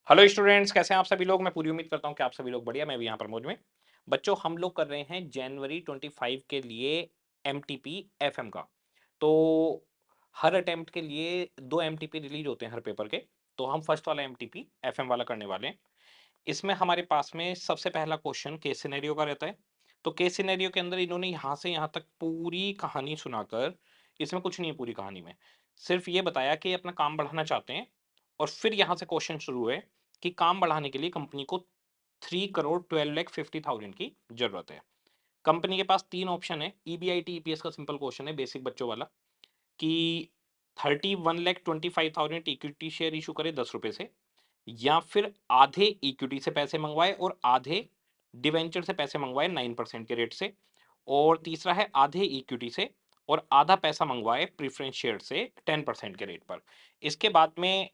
Hello students, कैसे हैं आप सभी लोग। मैं पूरी उम्मीद करता हूं कि आप सभी लोग बढ़िया। मैं भी यहाँ पर मौज में। बच्चों, हम लोग कर रहे हैं जनवरी 25 के लिए एमटीपी एफएम का। तो हर अटेम्प्ट के लिए 2 एमटीपी रिलीज होते हैं हर पेपर के। तो हम फर्स्ट वाला एमटीपी एफएम वाला करने वाले हैं। इसमें हमारे पास में सबसे पहला क्वेश्चन केस सिनेरियो का रहता है। तो केस सिनेरियो के अंदर इन्होंने यहाँ से यहाँ तक पूरी कहानी सुनाकर, इसमें कुछ नहीं है पूरी कहानी में, सिर्फ ये बताया कि ये अपना काम बढ़ाना चाहते हैं। और फिर यहाँ से क्वेश्चन शुरू हुए कि काम बढ़ाने के लिए कंपनी को 3,12,50,000 की जरूरत है। कंपनी के पास 3 ऑप्शन है। ईबीआईटी ईपीएस का सिंपल क्वेश्चन है, बेसिक बच्चों वाला, कि 31,25,000 इक्विटी शेयर इशू करे 10 रुपए से, या फिर आधे इक्विटी से पैसे मंगवाए और आधे डिवेंचर से पैसे मंगवाए 9% के रेट से। और तीसरा है आधे इक्विटी से और आधा पैसा मंगवाए प्रीफरेंस शेयर से 10% के रेट पर। इसके बाद में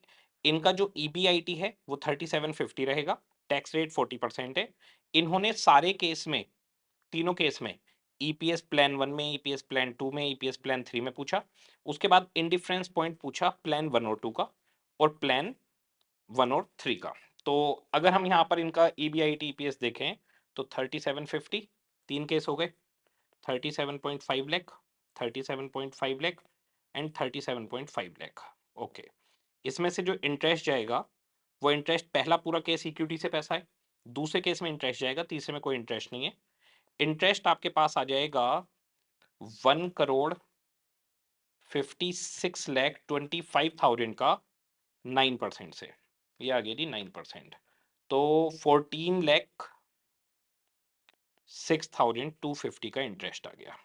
इनका जो ईबीआईटी है वो 3750 रहेगा। टैक्स रेट 40% है। इन्होंने सारे केस में, तीनों केस में, ईपीएस प्लान 1 में, ईपीएस प्लान 2 में, ईपीएस प्लान 3 में पूछा। उसके बाद इंडिफरेंस पॉइंट पूछा प्लान 1 और 2 का, और प्लान 1 और 3 का। तो अगर हम यहाँ पर इनका ईबीआईटी ईपीएस देखें तो 3750, 3 केस हो गए, 37.5 लाख, 37.5 लाख एंड 37.5 लाख। ओके। इसमें से जो इंटरेस्ट जाएगा वो इंटरेस्ट, पहला पूरा केस इक्विटी से पैसा है, दूसरे केस में इंटरेस्ट जाएगा, तीसरे में कोई इंटरेस्ट नहीं है। इंटरेस्ट आपके पास आ जाएगा 1,56,25,000 का 9% से। ये आ गया जी 9%। तो 14,06,250 का इंटरेस्ट आ गया।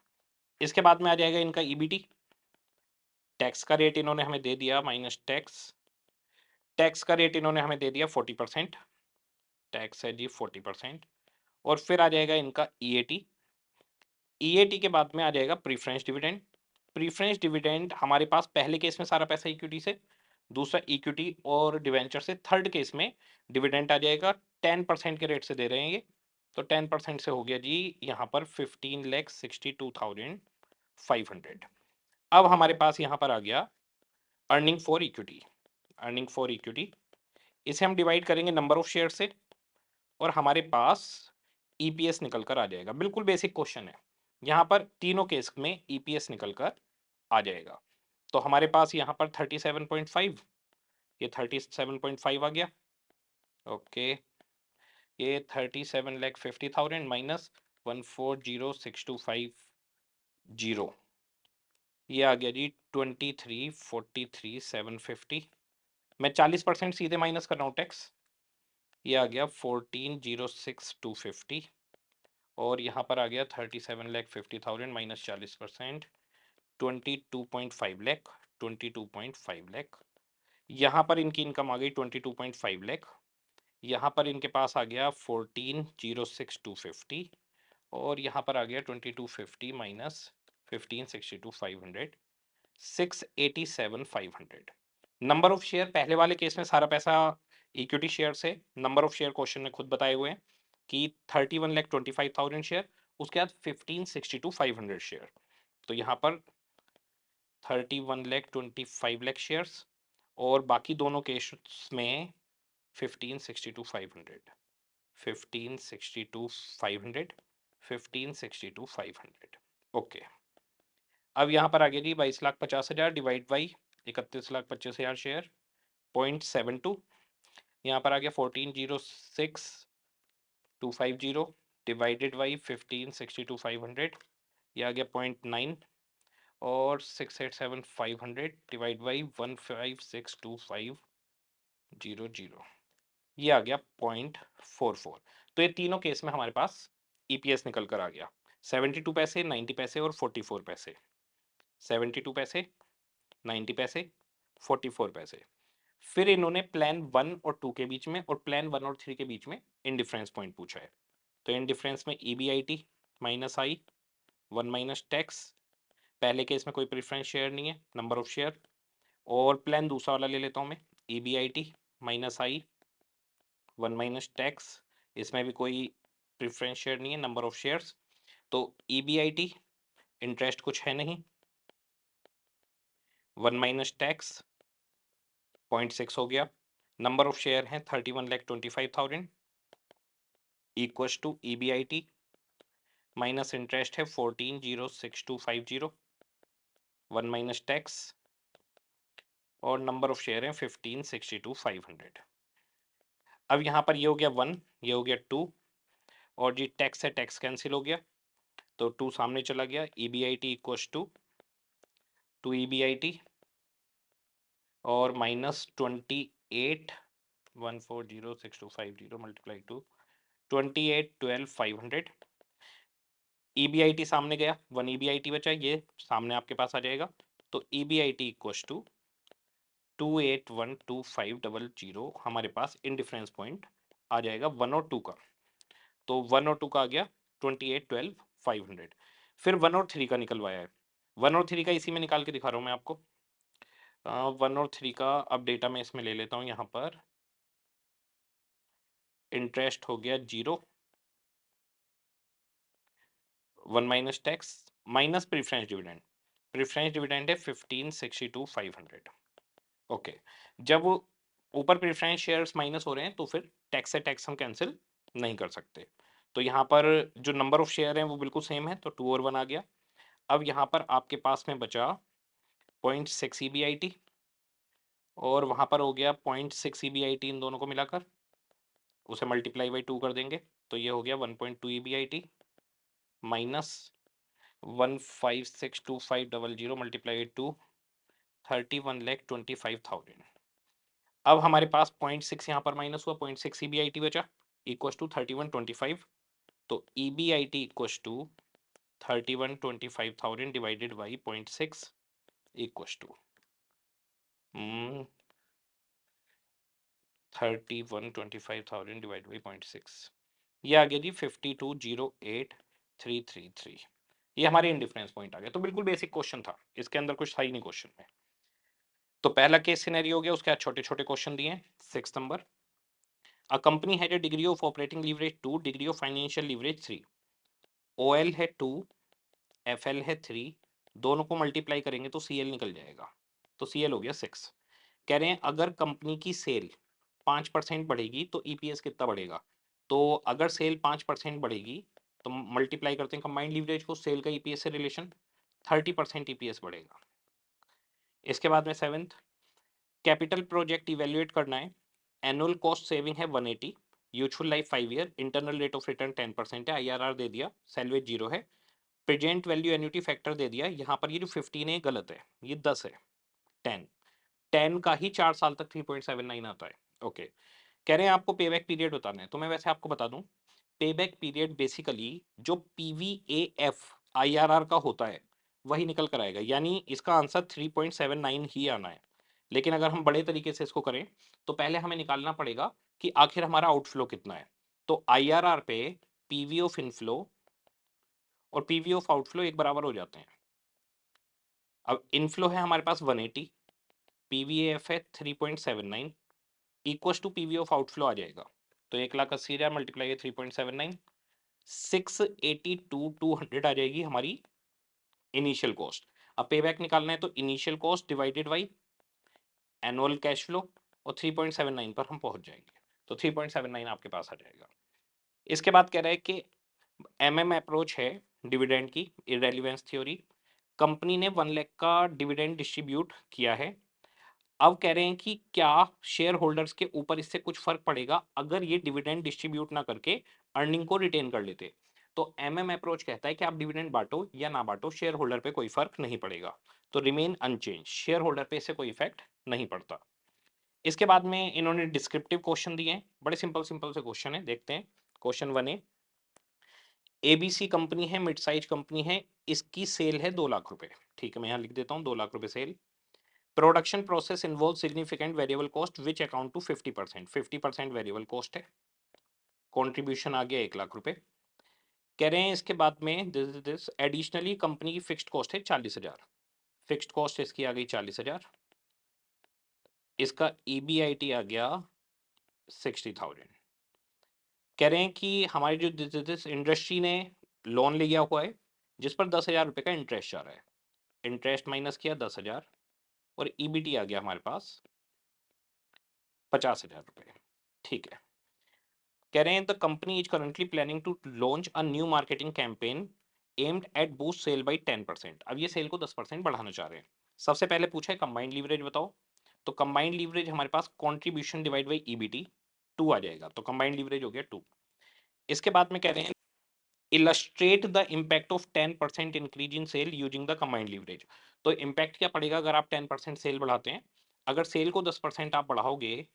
इसके बाद में आ जाएगा इनका ईबीटी। टैक्स का रेट इन्होंने हमें दे दिया माइनस टैक्स। टैक्स का रेट इन्होंने हमें दे दिया 40%। टैक्स है जी 40%। और फिर आ जाएगा इनका ईएटी। ईएटी के बाद में आ जाएगा प्रीफरेंस डिविडेंड। प्रीफरेंस डिविडेंड हमारे पास पहले केस में सारा पैसा इक्विटी से, दूसरा इक्विटी और डिवेंचर से, थर्ड केस में डिविडेंड आ जाएगा 10% के रेट से दे रहे हैं ये। तो 10% से हो गया जी यहाँ पर 15,62,500। अब हमारे पास यहाँ पर आ गया earning for equity. Earning for equity, इसे हम डिवाइड करेंगे नंबर ऑफ शेयर से, और हमारे पास ईपीएस निकल कर आ जाएगा। बिल्कुल बेसिक क्वेश्चन है। यहाँ पर तीनों केस में ईपीएस निकल कर आ जाएगा। तो हमारे पास यहाँ पर 37.5, ये 37.5 आ गया। ओके, ये 37,50,000 माइनस 140,625, ये आ गया जी 23,43,750। मैं 40% सीधे माइनस कर रहा हूँ टैक्स। ये आ गया 14,06,250। और यहाँ पर आ गया 37,50,000 माइनस 40%, 22.5 लाख। 22.5 लाख। यहाँ पर इनकी इनकम आ गई 22.5 लाख। यहाँ पर इनके पास आ गया 14,06,250। और यहाँ पर आ गया 2250 माइनस 15,62,500, 687,500। नंबर ऑफ शेयर, पहले वाले केस में सारा पैसा इक्विटी शेयर से, नंबर ऑफ शेयर क्वेश्चन ने खुद बताए हुए हैं कि 31,25,000 शेयर, उसके बाद 15,62,500 शेयर। तो यहाँ पर 31,25,000 शेयर्स, और बाकी दोनों केस में 15,62,500, 15,62,500, 15,62,500। ओके। अब यहाँ पर आगे जी 22,50,000 डिवाइड बाई 31,25,000 शेयर, 0.72। यहाँ पर आ गया 14,06,250 डिवाइडेड बाई 15,62,500, ये आ गया 0.9। और 687,500 डिवाइड बाई 156,2500, ये आ गया 0.44। तो ये तीनों केस में हमारे पास ईपीएस निकल कर आ गया 72 पैसे, 90 पैसे और 44 पैसे। 72 पैसे, 90 पैसे, 44 पैसे। फिर इन्होंने प्लान 1 और 2 के बीच में और प्लान 1 और 3 के बीच में इंडिफरेंस पॉइंट पूछा है। तो इंडिफरेंस में ईबीआईटी माइनस आई, 1 माइनस टैक्स। पहले केस में कोई प्रेफरेंस शेयर नहीं है, नंबर ऑफ शेयर। और प्लान दूसरा वाला ले लेता हूँ मैं, ईबीआईटी माइनस आई, 1 माइनस टैक्स। इसमें भी कोई प्रेफरेंस शेयर नहीं है, नंबर ऑफ शेयर्स। तो ईबीआईटी, इंटरेस्ट कुछ है नहीं, 1 माइनस टैक्स 0.6 हो गया। नंबर ऑफ शेयर हैं 31,25,000 equals to EBIT minus interest है 14,06250 1 माइनस टैक्स और नंबर ऑफ शेयर हैं 15,62,500। अब यहाँ पर ये हो गया 1, ये हो गया 2 और जी टैक्स है, टैक्स कैंसिल हो गया तो 2 सामने चला गया। EBIT इक्वल्स टू 2 EBIT और माइनस 28,140,6250 मल्टीप्लाई टू 28,12,500। EBIT सामने गया, 1 EBIT बचा, ये सामने आपके पास आ जाएगा तो EBIT इक्वल्स टू 28,12500 हमारे पास इन डिफरेंस पॉइंट आ जाएगा 1 और 2 का। तो 1 और 2 का आ गया 28,12,500। फिर 1 और 3 का निकलवाया है। 1 और 3 का इसी में निकाल के दिखा रहा हूँ मैं आपको। 1 और 3 का अब डेटा मैं इसमें ले लेता हूँ। यहाँ पर इंटरेस्ट हो गया 0, 1 minus tax minus preference dividend. Preference dividend है 15,62,500। ओके, जब ऊपर प्रीफरेंस शेयर्स माइनस हो रहे हैं तो फिर टैक्स से टैक्स हम कैंसिल नहीं कर सकते। तो यहाँ पर जो नंबर ऑफ शेयर हैं वो बिल्कुल सेम है तो 2 और 1 आ गया। अब यहाँ पर आपके पास में बचा 0.6 EBIT और वहाँ पर हो गया 0.6 EBIT, इन दोनों को मिलाकर उसे मल्टीप्लाई बाई 2 कर देंगे तो ये हो गया 1.2 EBIT माइनस 1562500 मल्टीप्लाई 2 31,25,000। अब हमारे पास 0.6 यहाँ पर माइनस हुआ, 0.6 EBIT बचा इक्वल्स टू 3125। तो EBIT equals to 31,25,000 divided by 0.6 equals to 31,25,000 divide by 0.6। ये आ गया जी 52,08,333। ये हमारे इंडिफरेंस पॉइंट आ गया। तो बिल्कुल बेसिक क्वेश्चन था, इसके अंदर कुछ था ही नहीं क्वेश्चन में। तो पहला केस सिनेरियो हो गया, उसके बाद छोटे छोटे क्वेश्चन दिए। 6 number, a company had a degree of operating leverage 2, degree of financial leverage 3, OL है 2, FL है 3, दोनों को मल्टीप्लाई करेंगे तो CL निकल जाएगा, तो CL हो गया 6। कह रहे हैं अगर कंपनी की सेल 5% बढ़ेगी तो EPS कितना बढ़ेगा। तो अगर सेल 5% बढ़ेगी तो मल्टीप्लाई करते हैं कंबाइंड लीवरेज को सेल का EPS से रिलेशन, 30% EPS बढ़ेगा। इसके बाद में 7th, कैपिटल प्रोजेक्ट इवेल्युएट करना है, एनुअल कॉस्ट सेविंग है 180, useful life 5 year, internal rate of return 10% है, IRR दे दिया, सैलवेज 0 है, प्रेजेंट वैल्यू एन्युटी फैक्टर दे दिया। यहाँ पर ये जो 15 है गलत है, ये 10 है, 10 का ही 4 साल तक 3.79 आता है। ओके, कह रहे हैं आपको पेबैक पीरियड बताना है, तो मैं वैसे आपको बता दूं पेबैक पीरियड बेसिकली जो PVAF IRR का होता है वही निकल कर आएगा, यानी इसका आंसर 3.79 ही आना है। लेकिन अगर हम बड़े तरीके से इसको करें तो पहले हमें निकालना पड़ेगा कि आखिर हमारा आउटफ्लो कितना है। तो IRR पे PV ऑफ इनफ्लो और PV ऑफ आउटफ्लो एक बराबर हो जाते हैं। अब इनफ्लो है हमारे पास 180, PVAF है 3.79 equals to PV of outflow आ जाएगा। तो 1,80,000 मल्टीप्लाई है 3.79, 682,200 आ जाएगी हमारी इनिशियल कॉस्ट। अब पे बैक निकालना है तो initial cost divided by annual cash flow और 3.79 पर हम पहुंच जाएंगे। तो 3.79 आपके पास आ जाएगा। इसके बाद कह रहा है कि अप्रोच है डिविडेंड की, इररेलेवेंस थ्योरी। कंपनी ने 1 लाख का डिविडेंड डिस्ट्रीब्यूट किया है। अब कह रहे हैं कि क्या शेयर होल्डर्स के ऊपर इससे कुछ फर्क पड़ेगा अगर ये डिविडेंड डिस्ट्रीब्यूट ना करके अर्निंग को रिटेन कर लेते। तो अप्रोच कहता है कि आप डिविडेंड बांटो या ना बांटो, शेयर होल्डर पे कोई फर्क नहीं पड़ेगा। तो रिमेन अनचेंज, शेयर होल्डर पे इससे कोई इफेक्ट नहीं पड़ता। इसके बाद में इन्होंने डिस्क्रिप्टिव क्वेश्चन दिए हैं, बड़े सिंपल सिंपल से क्वेश्चन है, देखते हैं। क्वेश्चन 1 है, ABC कंपनी है, मिड साइज कंपनी है, इसकी सेल है 2 लाख रुपए। ठीक है, मैं यहाँ लिख देता हूँ 2 लाख रुपए sale. Production process involve significant variable cost which account to 50%, 50% variable cost है। कंट्रीब्यूशन आ गया 1 लाख रुपए। कह रहे हैं इसके बाद में दिस एडिशनली कंपनी की फिक्स्ड कॉस्ट है 40,000, फिक्स्ड कॉस्ट इसकी आ गई 40,000। इसका EBIT आ गया 60,000। कह रहे हैं कि हमारी जो दिस इंडस्ट्री ने लोन लिया हुआ है जिस पर 10,000 रुपये का इंटरेस्ट जा रहा है, इंटरेस्ट माइनस किया 10,000 और EBT आ गया हमारे पास 50,000 रुपए। ठीक है। कह रहे हैं the company is currently planning to launch a new marketing campaign aimed at boost sale by 10%। अब ये सेल को 10% बढ़ाना चाह रहे हैं। सबसे पहले पूछा है कंबाइंड लीवरेज बताओ। तो कंबाइंड लीवरेज हमारे पास कॉन्ट्रीब्यूशन डिवाइड बाई ईबीटी 2 आ जाएगा, तो कंबाइंड लीवरेज हो गया 2। इसके बाद में कह रहे हैं illustrate the impact of 10% increase in sale using the combined leverage. तो इम्पैक्ट क्या पड़ेगा अगर आप 10% सेल बढ़ाते हैं? अगर सेल को 10% आप बढ़ाओगे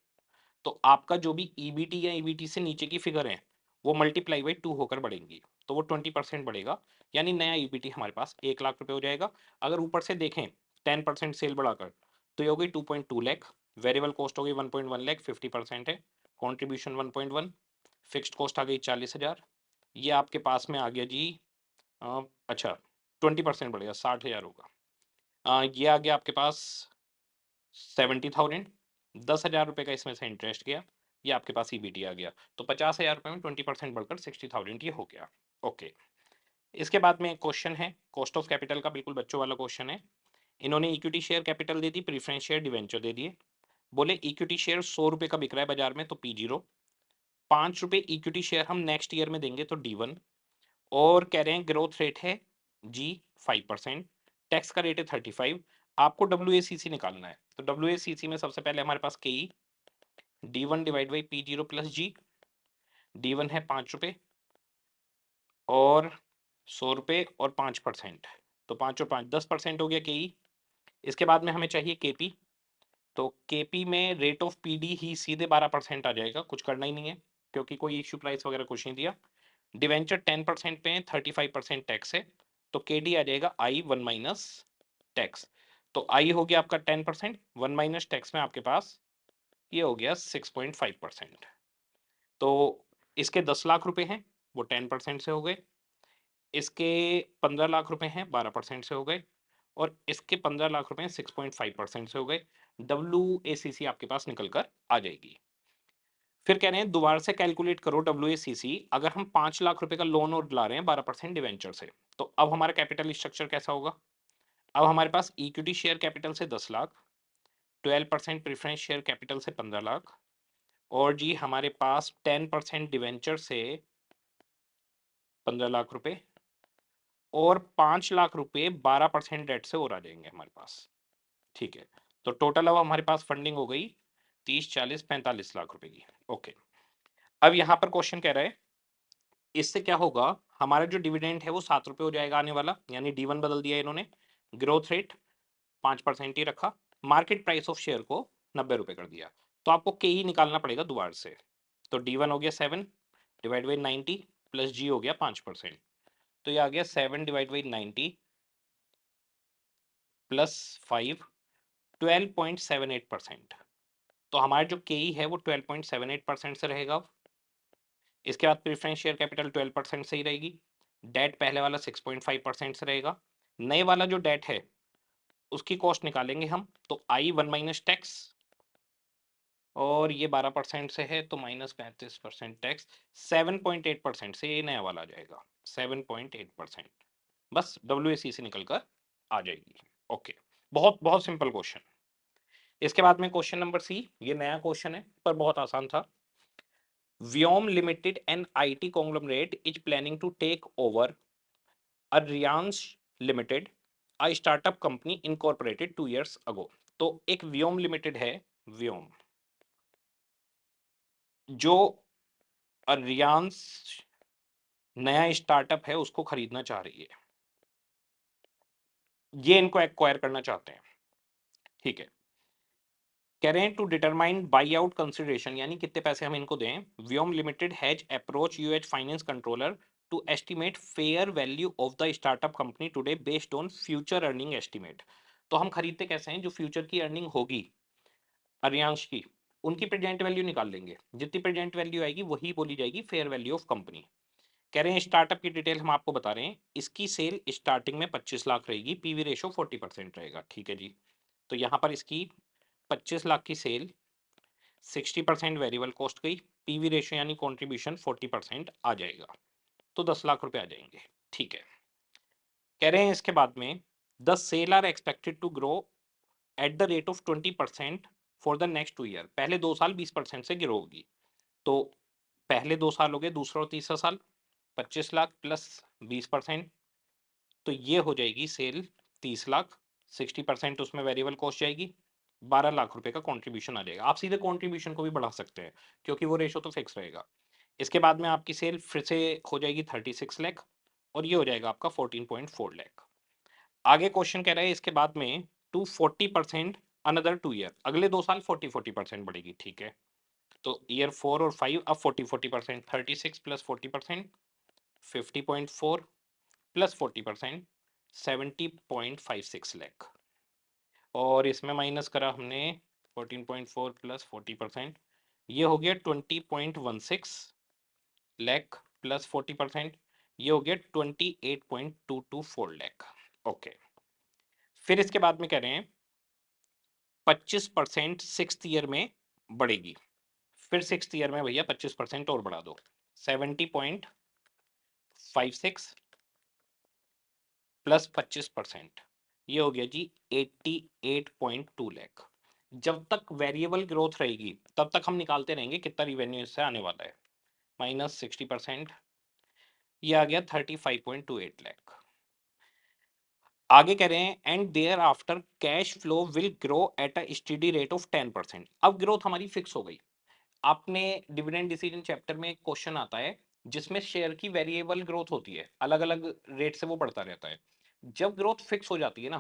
तो आपका जो भी ईबीटी या ईबीटी से नीचे की फिगर है वो मल्टीप्लाई बाई 2 होकर बढ़ेंगी, तो वो 20% बढ़ेगा। यानी नया ईबीटी हमारे पास 1 लाख रुपए हो जाएगा। अगर ऊपर से देखें 10% सेल बढ़ाकर तो ये हो गई 2.2 लाख। वेरिएबल कॉस्ट हो गई 1.1 लाख, 50% है। कॉन्ट्रीब्यूशन 1.1, फिक्स्ड कॉस्ट आ गई 40,000। ये आपके पास में आ गया जी अच्छा 20% बढ़ेगा 60,000 होगा। ये आ गया आपके पास 70,000। 10,000 रुपये का इसमें से इंटरेस्ट गया, ये आपके पास ईबीटी आ गया। तो 50,000 रुपये में 20% बढ़कर 60,000 ये हो गया। ओके। इसके बाद में एक क्वेश्चन है कॉस्ट ऑफ कैपिटल का, बिल्कुल बच्चों वाला क्वेश्चन है। इन्होंने इक्विटी शेयर कैपिटल दे दी, प्रीफरेंस शेयर डिवेंचर दे दिए। बोले इक्विटी शेयर 100 रुपये का बिक रहा है बाजार में तो P0, 5 रुपये इक्विटी शेयर हम नेक्स्ट ईयर में देंगे तो D1, और कह रहे हैं ग्रोथ रेट है जी 5%, टैक्स का रेट है 35। आपको WACC निकालना है, तो WACC में सबसे पहले हमारे पास KE D1 divide by P0 plus G. D1 है 5 रुपये और 100 रुपये और 5%, तो 5 और 5 10% हो गया KE। इसके बाद में हमें चाहिए KP, तो KP में रेट ऑफ PD ही सीधे 12% आ जाएगा, कुछ करना ही नहीं है क्योंकि कोई इश्यू प्राइस वगैरह कुछ नहीं दिया। डिवेंचर 10% पे 35% टैक्स है, तो KD आ जाएगा I1 माइनस टैक्स। तो I हो गया आपका 10%, 1 माइनस टैक्स में आपके पास ये हो गया 6.5%। तो इसके 10 लाख रुपए हैं वो 10% से हो गए, इसके 15 लाख रुपए हैं 12% से हो गए, और इसके 15 लाख रुपए 6.5% से हो गए। WACC आपके पास निकल कर आ जाएगी। फिर कह रहे हैं दोबारा से कैलकुलेट करो WACC। अगर हम 5 लाख रुपए का लोन और ला रहे हैं 12% डिवेंचर से, तो अब हमारा कैपिटल स्ट्रक्चर कैसा होगा? अब हमारे पास इक्विटी शेयर कैपिटल से 10 लाख, 12% प्रेफरेंस शेयर कैपिटल से 15 लाख, और जी हमारे पास 10% डिवेंचर से 15 लाख रुपए, और 5 लाख रुपए 12% डेट से और आ जाएंगे हमारे पास। ठीक है, तो टोटल अब हमारे पास फंडिंग हो गई 30, 40, 45 लाख रुपए की। ओके। अब यहाँ पर क्वेश्चन कह रहा है इससे क्या होगा, हमारा जो डिविडेंड है वो 7 रुपए हो जाएगा आने वाला, यानी D1 बदल दिया इन्होंने। ग्रोथ रेट 5% ही रखा, मार्केट प्राइस ऑफ शेयर को 90 रुपए कर दिया। तो आपको KE निकालना पड़ेगा दोबारा से। तो D1 हो गया 7 डिवाइड बाई 90 प्लस G हो गया 5%, तो ये आ गया 7 डिवाइड बाई 90 प्लस 5, 12.78%। तो हमारा जो KE है वो 12.78% से रहेगा अब। इसके बाद प्रेफरेंस शेयर कैपिटल 12% से ही रहेगी। डेट पहले वाला 6.5% से रहेगा। नए वाला जो डेट है उसकी कॉस्ट निकालेंगे हम, तो I1 माइनस टैक्स, और ये 12% से है तो माइनस 35% टैक्स, 7.8% से ये नया वाला आ जाएगा 7.8%। बस WACC निकल कर आ जाएगी। ओके, बहुत बहुत सिंपल क्वेश्चन। इसके बाद में क्वेश्चन नंबर C, ये नया क्वेश्चन है पर बहुत आसान था। Vyom limited an IT conglomerate is planning to take over Arians limited, a startup company incorporated 2 years ago। तो एक व्योम लिमिटेड है, व्योम, जो अरियांस नया स्टार्टअप है उसको खरीदना चाह रही है, ये इनको एक्वायर करना चाहते हैं। ठीक है, कह रहे हैं to determine buy out consideration, यानी कितने पैसे हम इनको दें। Vyom limited has approach uh finance controller to estimate fair value of the startup company today based on future earning estimate. तो हम खरीदते कैसे हैं, जो फ्यूचर की अर्निंग होगी अर्यांश की, उनकी प्रेजेंट वैल्यू निकाल लेंगे, जितनी प्रेजेंट वैल्यू आएगी वही बोली जाएगी फेयर वैल्यू ऑफ कंपनी। कह रहे हैं स्टार्टअप की डिटेल हम आपको बता रहे हैं, इसकी सेल स्टार्टिंग में 25 लाख रहेगी, पीवी रेशो 40% रहेगा। ठीक है जी, तो यहाँ पर इसकी 25 लाख की सेल, 60% वेरिएबल कॉस्ट गई, पीवी रेशो यानी कॉन्ट्रीब्यूशन 40% आ जाएगा, तो 10 लाख रुपए आ जाएंगे। ठीक है, कह रहे हैं इसके बाद में the sale are expected to grow at the rate of 20% for the next 2 year. पहले 2 साल 20% से ग्रो होगी। तो पहले 2 साल हो गए, दूसरा और तीसरा साल 25 लाख प्लस 20%, तो ये हो जाएगी सेल 30 लाख, 60% उसमें वेरिएबल कॉस्ट जाएगी, 12 लाख रुपए का कंट्रीब्यूशन आ जाएगा। आप सीधे कंट्रीब्यूशन को भी बढ़ा सकते हैं क्योंकि वो रेशो तो फिक्स रहेगा। इसके बाद में आपकी सेल फिर से हो जाएगी 36 लाख और ये हो जाएगा आपका 14.4 लाख। आगे क्वेश्चन कह रहा है इसके बाद में टू 40% अनदर 2 ईयर, अगले 2 साल 40% बढ़ेगी, ठीक है। तो ईयर 4 और 5 अब 40% 36 प्लस 40% 50.4 प्लस 40% 70.56 लाख, और इसमें माइनस करा हमने 14.4 प्लस 40%, ये हो गया 20.16 लाख प्लस 40%, ये हो गया 28.224 लाख। ओके, फिर इसके बाद में कह रहे हैं 25% 6th ईयर में बढ़ेगी, फिर 6th ईयर में भैया 25% और बढ़ा दो, 70.56 प्लस 25%, ये हो गया जी 88.2 लाख। जब तक वेरिएबल ग्रोथ रहेगी तब तक हम निकालते रहेंगे कितना रिवेन्यू इससे आने वाला है, माइनस 60%, ये आ गया 35.28 लाख। आगे कह रहे हैं and thereafter cash flow will grow at a steady rate of 10%। अब ग्रोथ हमारी फिक्स हो गई। आपने डिविडेंड डिसीजन चैप्टर में एक क्वेश्चन आता है जिसमें शेयर की वेरिएबल ग्रोथ होती है, अलग अलग रेट से वो बढ़ता रहता है। जब ग्रोथ फिक्स हो जाती है ना,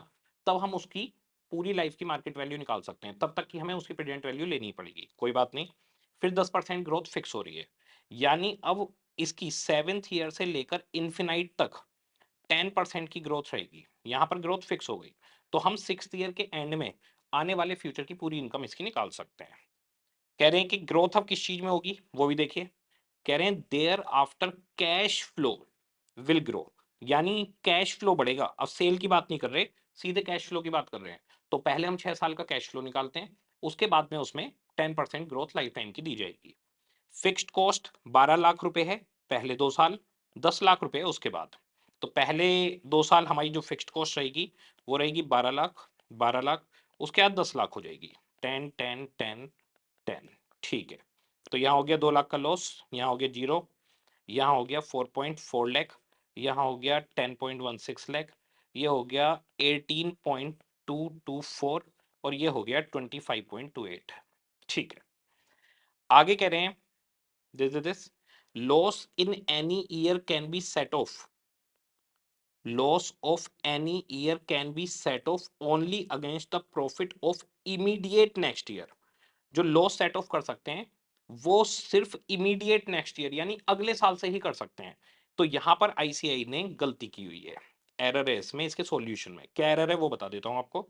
तब हम उसकी पूरी लाइफ की मार्केट वैल्यू निकाल सकते हैं, तब तक कि हमें उसकी प्रेजेंट वैल्यू लेनी पड़ेगी, कोई बात नहीं। फिर 10% ग्रोथ फिक्स हो रही है, यानी अब इसकी 7th ईयर से लेकर इन्फिनाइट तक 10% की ग्रोथ रहेगी। यहां पर ग्रोथ फिक्स हो गई, तो हम 6th ईयर के एंड में आने वाले फ्यूचर की पूरी इनकम इसकी निकाल सकते हैं। कह रहे हैं कि ग्रोथ अब किस चीज में होगी वो भी देखिए। कह रहे हैं thereafter cash flow will grow, यानी कैश फ्लो बढ़ेगा। अब सेल की बात नहीं कर रहे, सीधे कैश फ्लो की बात कर रहे हैं। तो पहले हम 6 साल का कैश फ्लो निकालते हैं, उसके बाद में उसमें 10% ग्रोथ लाइफ टाइम की दी जाएगी। फिक्स्ड कॉस्ट 12 लाख रुपए है पहले 2 साल, 10 लाख रुपए उसके बाद। तो पहले 2 साल हमारी जो फिक्स्ड कॉस्ट रहेगी वो रहेगी 12 लाख, 12 लाख, उसके बाद 10 लाख हो जाएगी, 10 10 10 10, ठीक है। तो यहाँ हो गया 2 लाख का लॉस, यहाँ हो गया जीरो, यहाँ हो गया 4.4 लाख, यहाँ हो गया 10.16 लाख, ये हो गया 18.224 और ये हो गया 25.28, ठीक है। आगे कह रहे हैं this loss in any year can be set off, loss of any year can be set off only against the profit of immediate next year। जो लॉस सेट ऑफ कर सकते हैं वो सिर्फ इमीडिएट नेक्स्ट ईयर यानी अगले साल से ही कर सकते हैं। तो यहां पर आईसीआई ने गलती की हुई है, एरर है इसमें, इसके सॉल्यूशन में क्या एरर है वो बता देता हूं आपको।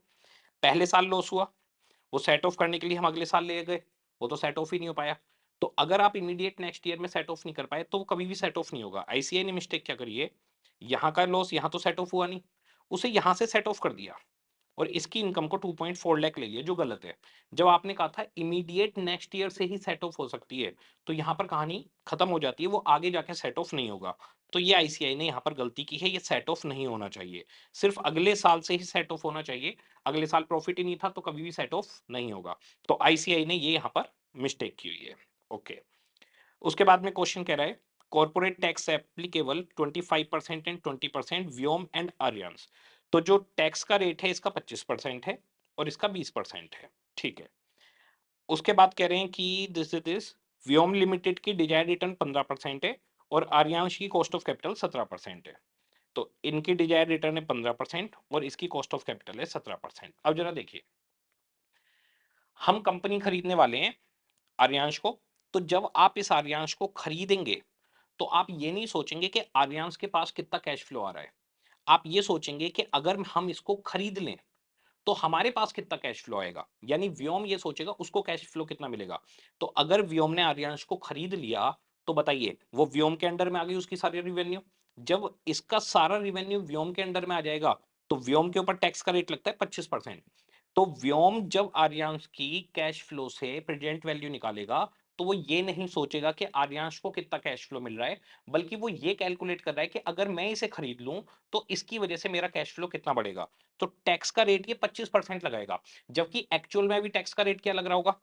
पहले साल लॉस हुआ, वो सेट ऑफ करने के लिए हम अगले साल ले गए, वो तो सेट ऑफ ही नहीं हो पाया। तो अगर आप इमीडिएट नेक्स्ट ईयर में सेट ऑफ नहीं कर पाए तो वो कभी भी सेट ऑफ नहीं होगा। आईसीआई ने मिस्टेक क्या करी है, यहाँ का लॉस यहाँ तो सेट ऑफ हुआ नहीं, उसे यहाँ से सेट ऑफ कर दिया और इसकी इनकम को 2.4 लाख ले लिया, जो गलत है। जब आपने कहा था इमीडिएट नेक्स्ट ईयर से ही सेट ऑफ हो सकती है, तो यहाँ पर कहानी खत्म हो जाती है, वो आगे जाके सेट ऑफ नहीं होगा। तो ये आईसीआई ने यहाँ पर गलती की है, ये सेट ऑफ नहीं होना चाहिए, सिर्फ अगले साल से ही सेट ऑफ होना चाहिए। अगले साल प्रॉफिट ही नहीं था तो कभी भी सेट ऑफ नहीं होगा। तो आईसीआई ने ये यहाँ पर मिस्टेक की हुई है। ओके, उसके बाद में क्वेश्चन कह रहा है corporate tax applicable 25% and 20% Vyom and Aryans. तो जो टैक्स का रेट है इसका 25% है और इसका 20% है, ठीक है। उसके बाद कह रहे हैं कि दिस व्योम लिमिटेड की डिजायर्ड रिटर्न 15% है और आर्यांश की कॉस्ट ऑफ कैपिटल 17% है। तो इनकी डिजायर्ड रिटर्न है 15% और इसकी कॉस्ट ऑफ कैपिटल है 17%। अब जरा देखिए, हम कंपनी खरीदने वाले हैं आर्यांश को, तो जब आप इस आर्यांश को खरीदेंगे तो आप ये नहीं सोचेंगे कि आर्यांश के पास कितना कैश फ्लो आ रहा है, आप ये सोचेंगे कि अगर हम इसको खरीद लें तो हमारे पास कितना कैश फ्लो आएगा, यानी व्योम ये सोचेगा उसको कैश फ्लो कितना मिलेगा। तो अगर व्योम ने आर्यांश को खरीद लिया तो बताइए वो व्योम के अंडर में आ गई उसकी सारी रिवेन्यू। जब इसका सारा रिवेन्यू व्योम के अंडर में आ जाएगा तो व्योम के ऊपर टैक्स का रेट लगता है 25%। तो व्योम जब आर्यांश की कैश फ्लो से प्रेजेंट वैल्यू निकालेगा तो वो ये नहीं सोचेगा कि आर्यांश को कितना कैश फ्लो मिल रहा है, बल्कि वो ये कैलकुलेट कर रहा है कि अगर मैं इसे खरीद लूं तो इसकी वजह से मेरा कैश फ्लो कितना बढ़ेगा। तो टैक्स का रेट ये 25% लगाएगा, जबकि एक्चुअल में भी टैक्स का रेट क्या लग रहा होगा।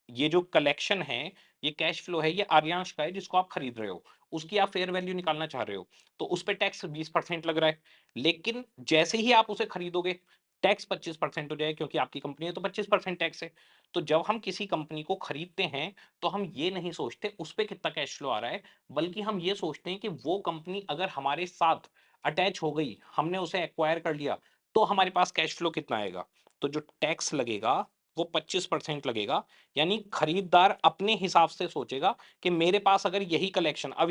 ये जो कलेक्शन है, ये कैश फ्लो है, ये आर्यांश का है जिसको आप खरीद रहे हो, उसकी आप फेयर वैल्यू निकालना चाह रहे हो, तो उस पे टैक्स 20% लग रहा है। लेकिन जैसे ही आप उसे खरीदोगे, टैक्स 25% हो जाए, क्योंकि आपकी कंपनी है तो 25% टैक्स है। तो जब हम किसी कंपनी को खरीदते हैं, तो हम ये नहीं सोचते उस पे कितना कैश फ्लो आ रहा है, बल्कि हम ये सोचते हैं कि वो कंपनी अगर हमारे साथ अटैच हो गई, हमने उसे एक्वायर कर लिया, तो हमारे पास कैश फ्लो कितना आएगा। तो जो टैक्स लगेगा वो 25% लगेगा। यानी खरीदार अपने हिसाब से सोचेगा कि मेरे पास अगर यही कलेक्शन, अब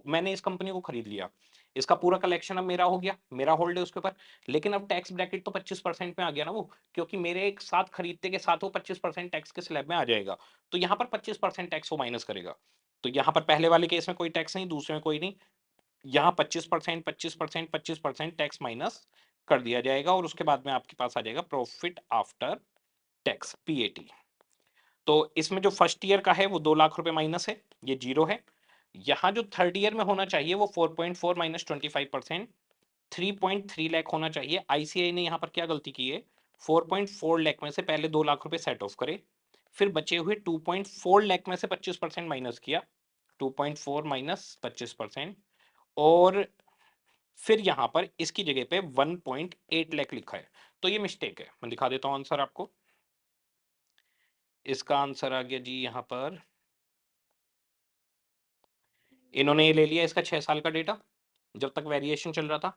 मैंने इस कंपनी को खरीद लिया, इसका पूरा कलेक्शन अब मेरा हो गया, मेरा होल्ड है उसके ऊपर, लेकिन अब टैक्स ब्रैकेट तो 25% में आ गया ना वो, क्योंकि मेरे एक साथ खरीदते के साथ वो 25% टैक्स के स्लैब में आ जाएगा। तो यहाँ पर 25% टैक्स वो माइनस करेगा। तो यहाँ पर पहले वाले केस में कोई टैक्स नहीं, दूसरे में कोई नहीं, यहाँ 25%, 25%, 25% टैक्स माइनस कर दिया जाएगा, और उसके बाद में आपके पास आ जाएगा प्रॉफिट आफ्टर टैक्स, पीएटी। तो इसमें जो फर्स्ट ईयर का है वो 2 लाख रुपए माइनस है, ये जीरो है। यहाँ जो थर्ड ईयर में होना चाहिए वो 4.4 माइनस 25%, 3.3 लाख होना चाहिए। आईसीआई ने यहाँ पर क्या गलती की है, 4.4 लाख में से पहले 2 लाख रुपए सेट ऑफ करे, फिर बचे हुए 2.4 लाख में से 25% माइनस किया, 2.4 माइनस 25%, और फिर यहाँ पर इसकी जगह पे 1.8 लाख लिखा है। तो ये मिस्टेक है, मैं दिखा देता हूँ आंसर आपको। इसका आंसर आ गया जी यहाँ पर, इन्होंने ये ले लिया इसका 6 साल का डेटा, जब तक वेरिएशन चल रहा था,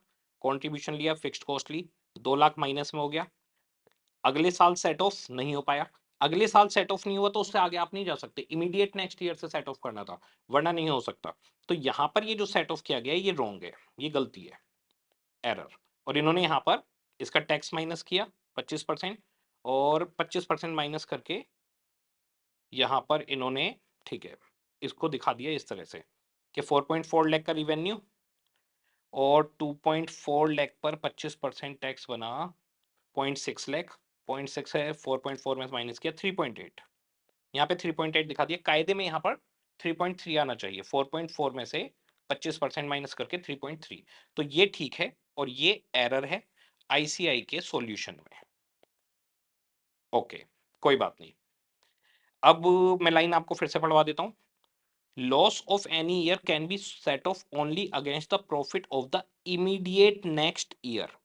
कंट्रीब्यूशन लिया, फिक्स्ड कॉस्ट ली, 2 लाख माइनस में हो गया। अगले साल सेट ऑफ नहीं हो पाया, अगले साल सेट ऑफ नहीं हुआ तो उससे आगे आप नहीं जा सकते, इमीडिएट नेक्स्ट ईयर से सेट ऑफ करना था, वरना नहीं हो सकता। तो यहाँ पर ये जो सेट ऑफ किया गया है ये रॉन्ग है, ये गलती है, एरर। और इन्होंने यहाँ पर इसका टैक्स माइनस किया 25%, और 25% माइनस करके यहाँ पर इन्होंने, ठीक है, इसको दिखा दिया इस तरह से कि 4.4 लाख का रिवेन्यू और 2.4 लाख पर 25% टैक्स बना 0.6 लाख, 0.6 है, 4.4 में माइनस किया 3.8, यहाँ पे 3.8 दिखा दिया। कायदे में यहाँ पर 3.3 आना चाहिए, 4.4 में से 25% माइनस करके 3.3। तो ये ठीक है, और ये एरर है आईसीआई के सॉल्यूशन में। ओके, कोई बात नहीं। अब मैं लाइन आपको फिर से पढ़वा देता हूँ। Loss of any year can be set of only against the profit of the immediate next year.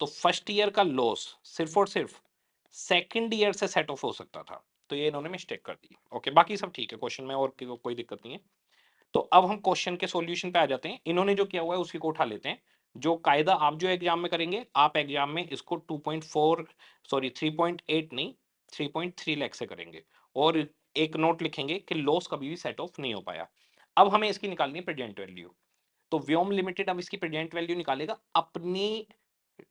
तो फर्स्ट ईयर का लॉस सिर्फ और सिर्फ सेकंड ईयर से सेट ऑफ हो सकता था, तो ये इन्होंने मिस्टेक कर दी। ओके, बाकी सब ठीक है क्वेश्चन में, और कोई दिक्कत नहीं है। तो अब हम क्वेश्चन के सॉल्यूशन पे आ जाते हैं। इन्होंने जो किया हुआ है उसी को उठा लेते हैं। जो कायदा आप जो एग्जाम में करेंगे, आप एग्जाम में इसको 2.4, सॉरी 3.8 नहीं, 3.3 लाख से करेंगे, और एक नोट लिखेंगे कि लॉस कभी भी सेट ऑफ नहीं हो पाया। अब हमें इसकी निकालनी है प्रेजेंट वैल्यू। तो व्योम लिमिटेड अब इसकी प्रेजेंट वैल्यू निकालेगा अपनी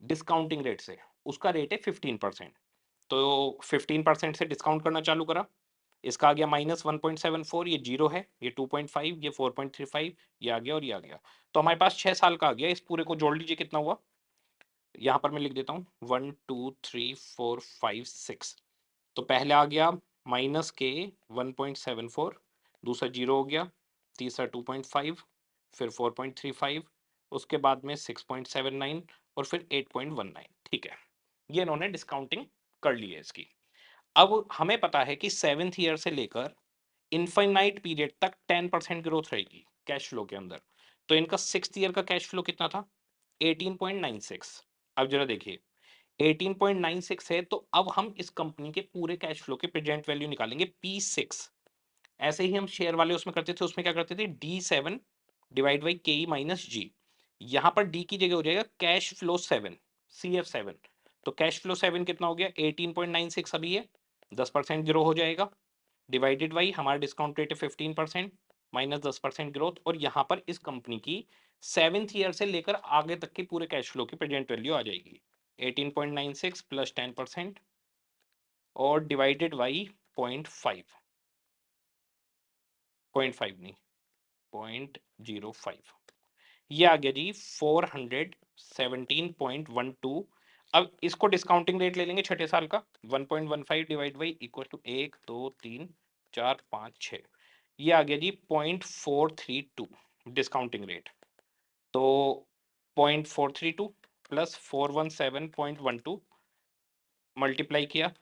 डिस्काउंटिंग रेट से। उसका रेट है 15%, तो 15% से डिस्काउंट करना चालू करा, इसका आ गया -1.74, ये जीरो है, ये 2.5, ये 4.35, ये आ गया और ये आ गया। तो हमारे पास 6 साल का आ गया। इस पूरे को जोड़ लीजिए कितना हुआ, यहाँ पर मैं लिख देता हूँ 1 2 3 4 5 6। तो पहले आ गया माइनस के 1.74, दूसरा जीरो हो गया, तीसरा 2.5, फिर 4.35, उसके बाद में 6.79, और फिर 8.19। ठीक है, ये इन्होंने डिस्काउंटिंग कर ली है इसकी। अब हमें पता है कि 7th ईयर से लेकर इनफाइनाइट पीरियड तक 10% ग्रोथ रहेगी कैश फ्लो के अंदर। तो इनका 6th ईयर का कैश फ्लो कितना था, 18.96। अब जरा देखिए, 18.96 है, तो अब हम इस कंपनी के पूरे कैश फ्लो के प्रेजेंट वैल्यू निकालेंगे P6। ऐसे ही हम शेयर वाले उसमें करते थे, उसमें क्या करते थे, D7 divide by K minus जी। यहाँ पर डी की जगह हो जाएगा कैश फ्लो 7, CF7। तो कैश फ्लो 7 कितना हो गया, 18.96 अभी है, 10% ग्रो हो जाएगा, डिवाइडेड बाई हमारा डिस्काउंट रेट है 15%, माइनस 10% ग्रोथ, और यहाँ पर इस कंपनी की 7th ईयर से लेकर आगे तक की पूरे कैश फ्लो की प्रेजेंट वैल्यू आ जाएगी 18.96 प्लस 10% और डिवाइडेड बाई 0.5, 0.5 नहीं, 0.05, ये आ गया जी 417.12। अब इसको डिस्काउंटिंग रेट ले लेंगे छठे साल का, 1.15 डिवाइड बाई इक्वल टू 1 2 3 4 5 6। ये आ गया जी 0.432 डिस्काउंटिंग रेट। तो 0.432 प्लस 417.12 मल्टीप्लाई किया,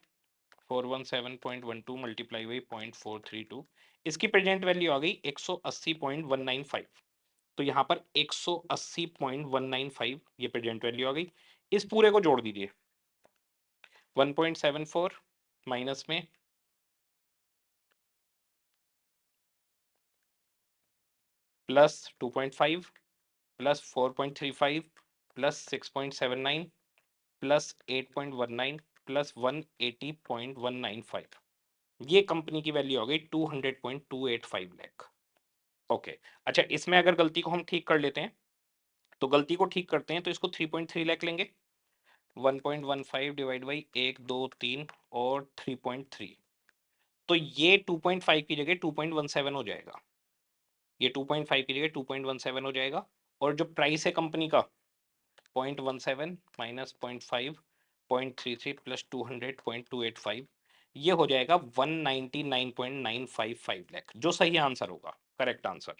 417.12 मल्टीप्लाई हुई 0.432, इसकी प्रेजेंट वैल्यू आ गई 180.195। तो यहाँ पर 180.195 ये प्रेजेंट वैल्यू आ गई। इस पूरे को जोड़ दीजिए, 1.74 माइनस में plus 2.5 plus 4.35 plus 6.79 plus 8.19 plus 180.195, ये कंपनी की वैल्यू हो गई 200.285 लाख। ओके, अच्छा इसमें अगर गलती को हम ठीक कर लेते हैं, तो गलती को ठीक करते हैं तो इसको 3.3 लाख लेंगे, 1.15 डिवाइड बाई 1 2 3 और 3.3, तो ये 2.5 की जगह 2.17 हो जाएगा, ये 2.5 की जगह 2.17 हो जाएगा। और जो प्राइस है कंपनी का 0.17 माइनस 0.5 0.33 प्लस 200.285, ये हो जाएगा 199.955 लाख, जो सही आंसर होगा, करेक्ट आंसर।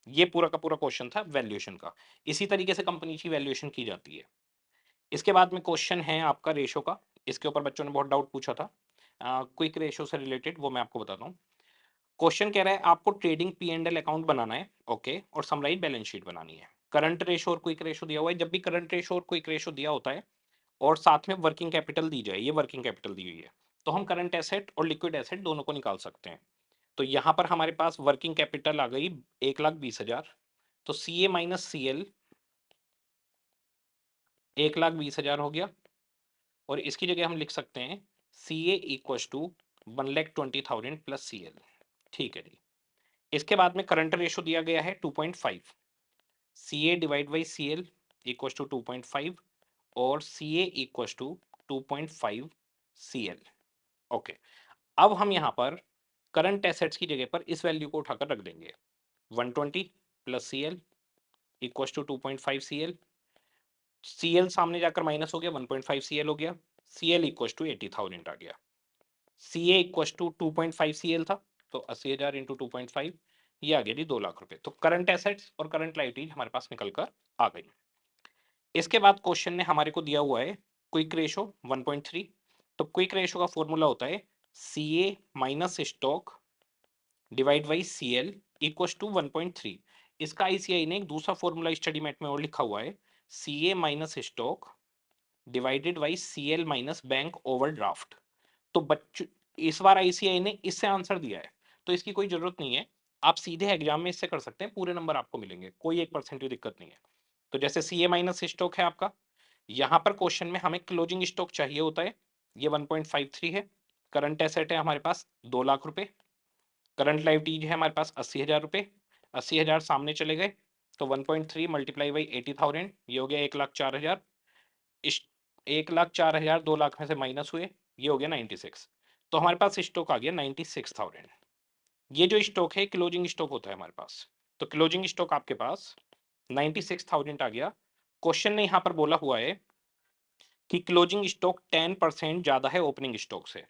ये पूरा का पूरा क्वेश्चन था वैल्यूएशन का। इसी तरीके से कंपनी की वैल्यूएशन की जाती है। इसके बाद में क्वेश्चन है आपका रेशो का, इसके ऊपर बच्चों ने बहुत डाउट पूछा था, क्विक रेशो से रिलेटेड, वो मैं आपको बताता हूँ। क्वेश्चन कह रहा है आपको trading P and L account बनाना है, ओके, और समराइज बैलेंस शीट बनानी है। करंट रेशो और क्विक रेशो दिया हुआ है। जब भी करंट रेशो और क्विक रेशो दिया होता है और साथ में वर्किंग कैपिटल दी जाए, ये वर्किंग कैपिटल दी हुई है, तो हम करंट एसेट और लिक्विड एसेट दोनों को निकाल सकते हैं। तो यहाँ पर हमारे पास वर्किंग कैपिटल आ गई 1,20,000, तो सी ए माइनस सी एल 1,20,000 हो गया, और इसकी जगह हम लिख सकते हैं C A equal to 1,20,000 plus C L. ठीक है जी। इसके बाद में करंट रेशो दिया गया है 2.5, C A divide by C L equal to 2.5 और C A equal to 2.5 C L. Okay, अब हम यहाँ पर करंट एसेट्स की जगह पर इस वैल्यू को उठाकर रख देंगे, 120 plus C L equal to 2.5 C L, C L सामने जाकर माइनस हो गया, 1.5 सी एल हो गया, सी एल इक्व टू 80,000 आ गया, सी A equal to 2.5 C L था, तो 80,000 इंटू 2.5, ये आ गया जी 2 लाख रुपए। तो करंट एसेट्स और करंट लाइबिलिटीज हमारे पास निकल कर आ गई। इसके बाद क्वेश्चन ने हमारे को दिया हुआ है क्विक रेशो 1.3, तो क्विक रेशो का फॉर्मूला होता है C A minus stock divide by C L equal to 1.3। इसका आईसीआई ने एक दूसरा फॉर्मूला स्टडी मेट में और लिखा हुआ है C A minus stock divided by C L minus bank overdraft. तो बच्चों इस बार आईसीआई ने इससे आंसर दिया है, तो इसकी कोई जरूरत नहीं है, आप सीधे एग्जाम में इससे कर सकते हैं, पूरे नंबर आपको मिलेंगे, कोई 1% की दिक्कत नहीं है। तो जैसे सी ए माइनस स्टॉक है आपका, यहाँ पर क्वेश्चन में हमें क्लोजिंग स्टॉक चाहिए होता है, ये 1.53 है, करंट एसेट है हमारे पास 2 लाख रुपए, करंट लाइबिलिटीज है हमारे पास 80,000 रुपए, 80,000 सामने चले गए, तो 1.3 मल्टीप्लाई बाई 80,000, ये हो गया 1,04,000, इस 1,04,000 2 लाख में से माइनस हुए, ये हो गया 96, तो हमारे पास स्टॉक आ गया 96,000। ये जो स्टॉक है क्लोजिंग स्टॉक होता है हमारे पास, तो क्लोजिंग स्टॉक आपके पास 96,000 आ गया। क्वेश्चन ने यहाँ पर बोला हुआ है कि क्लोजिंग स्टॉक 10% ज्यादा है ओपनिंग स्टॉक से,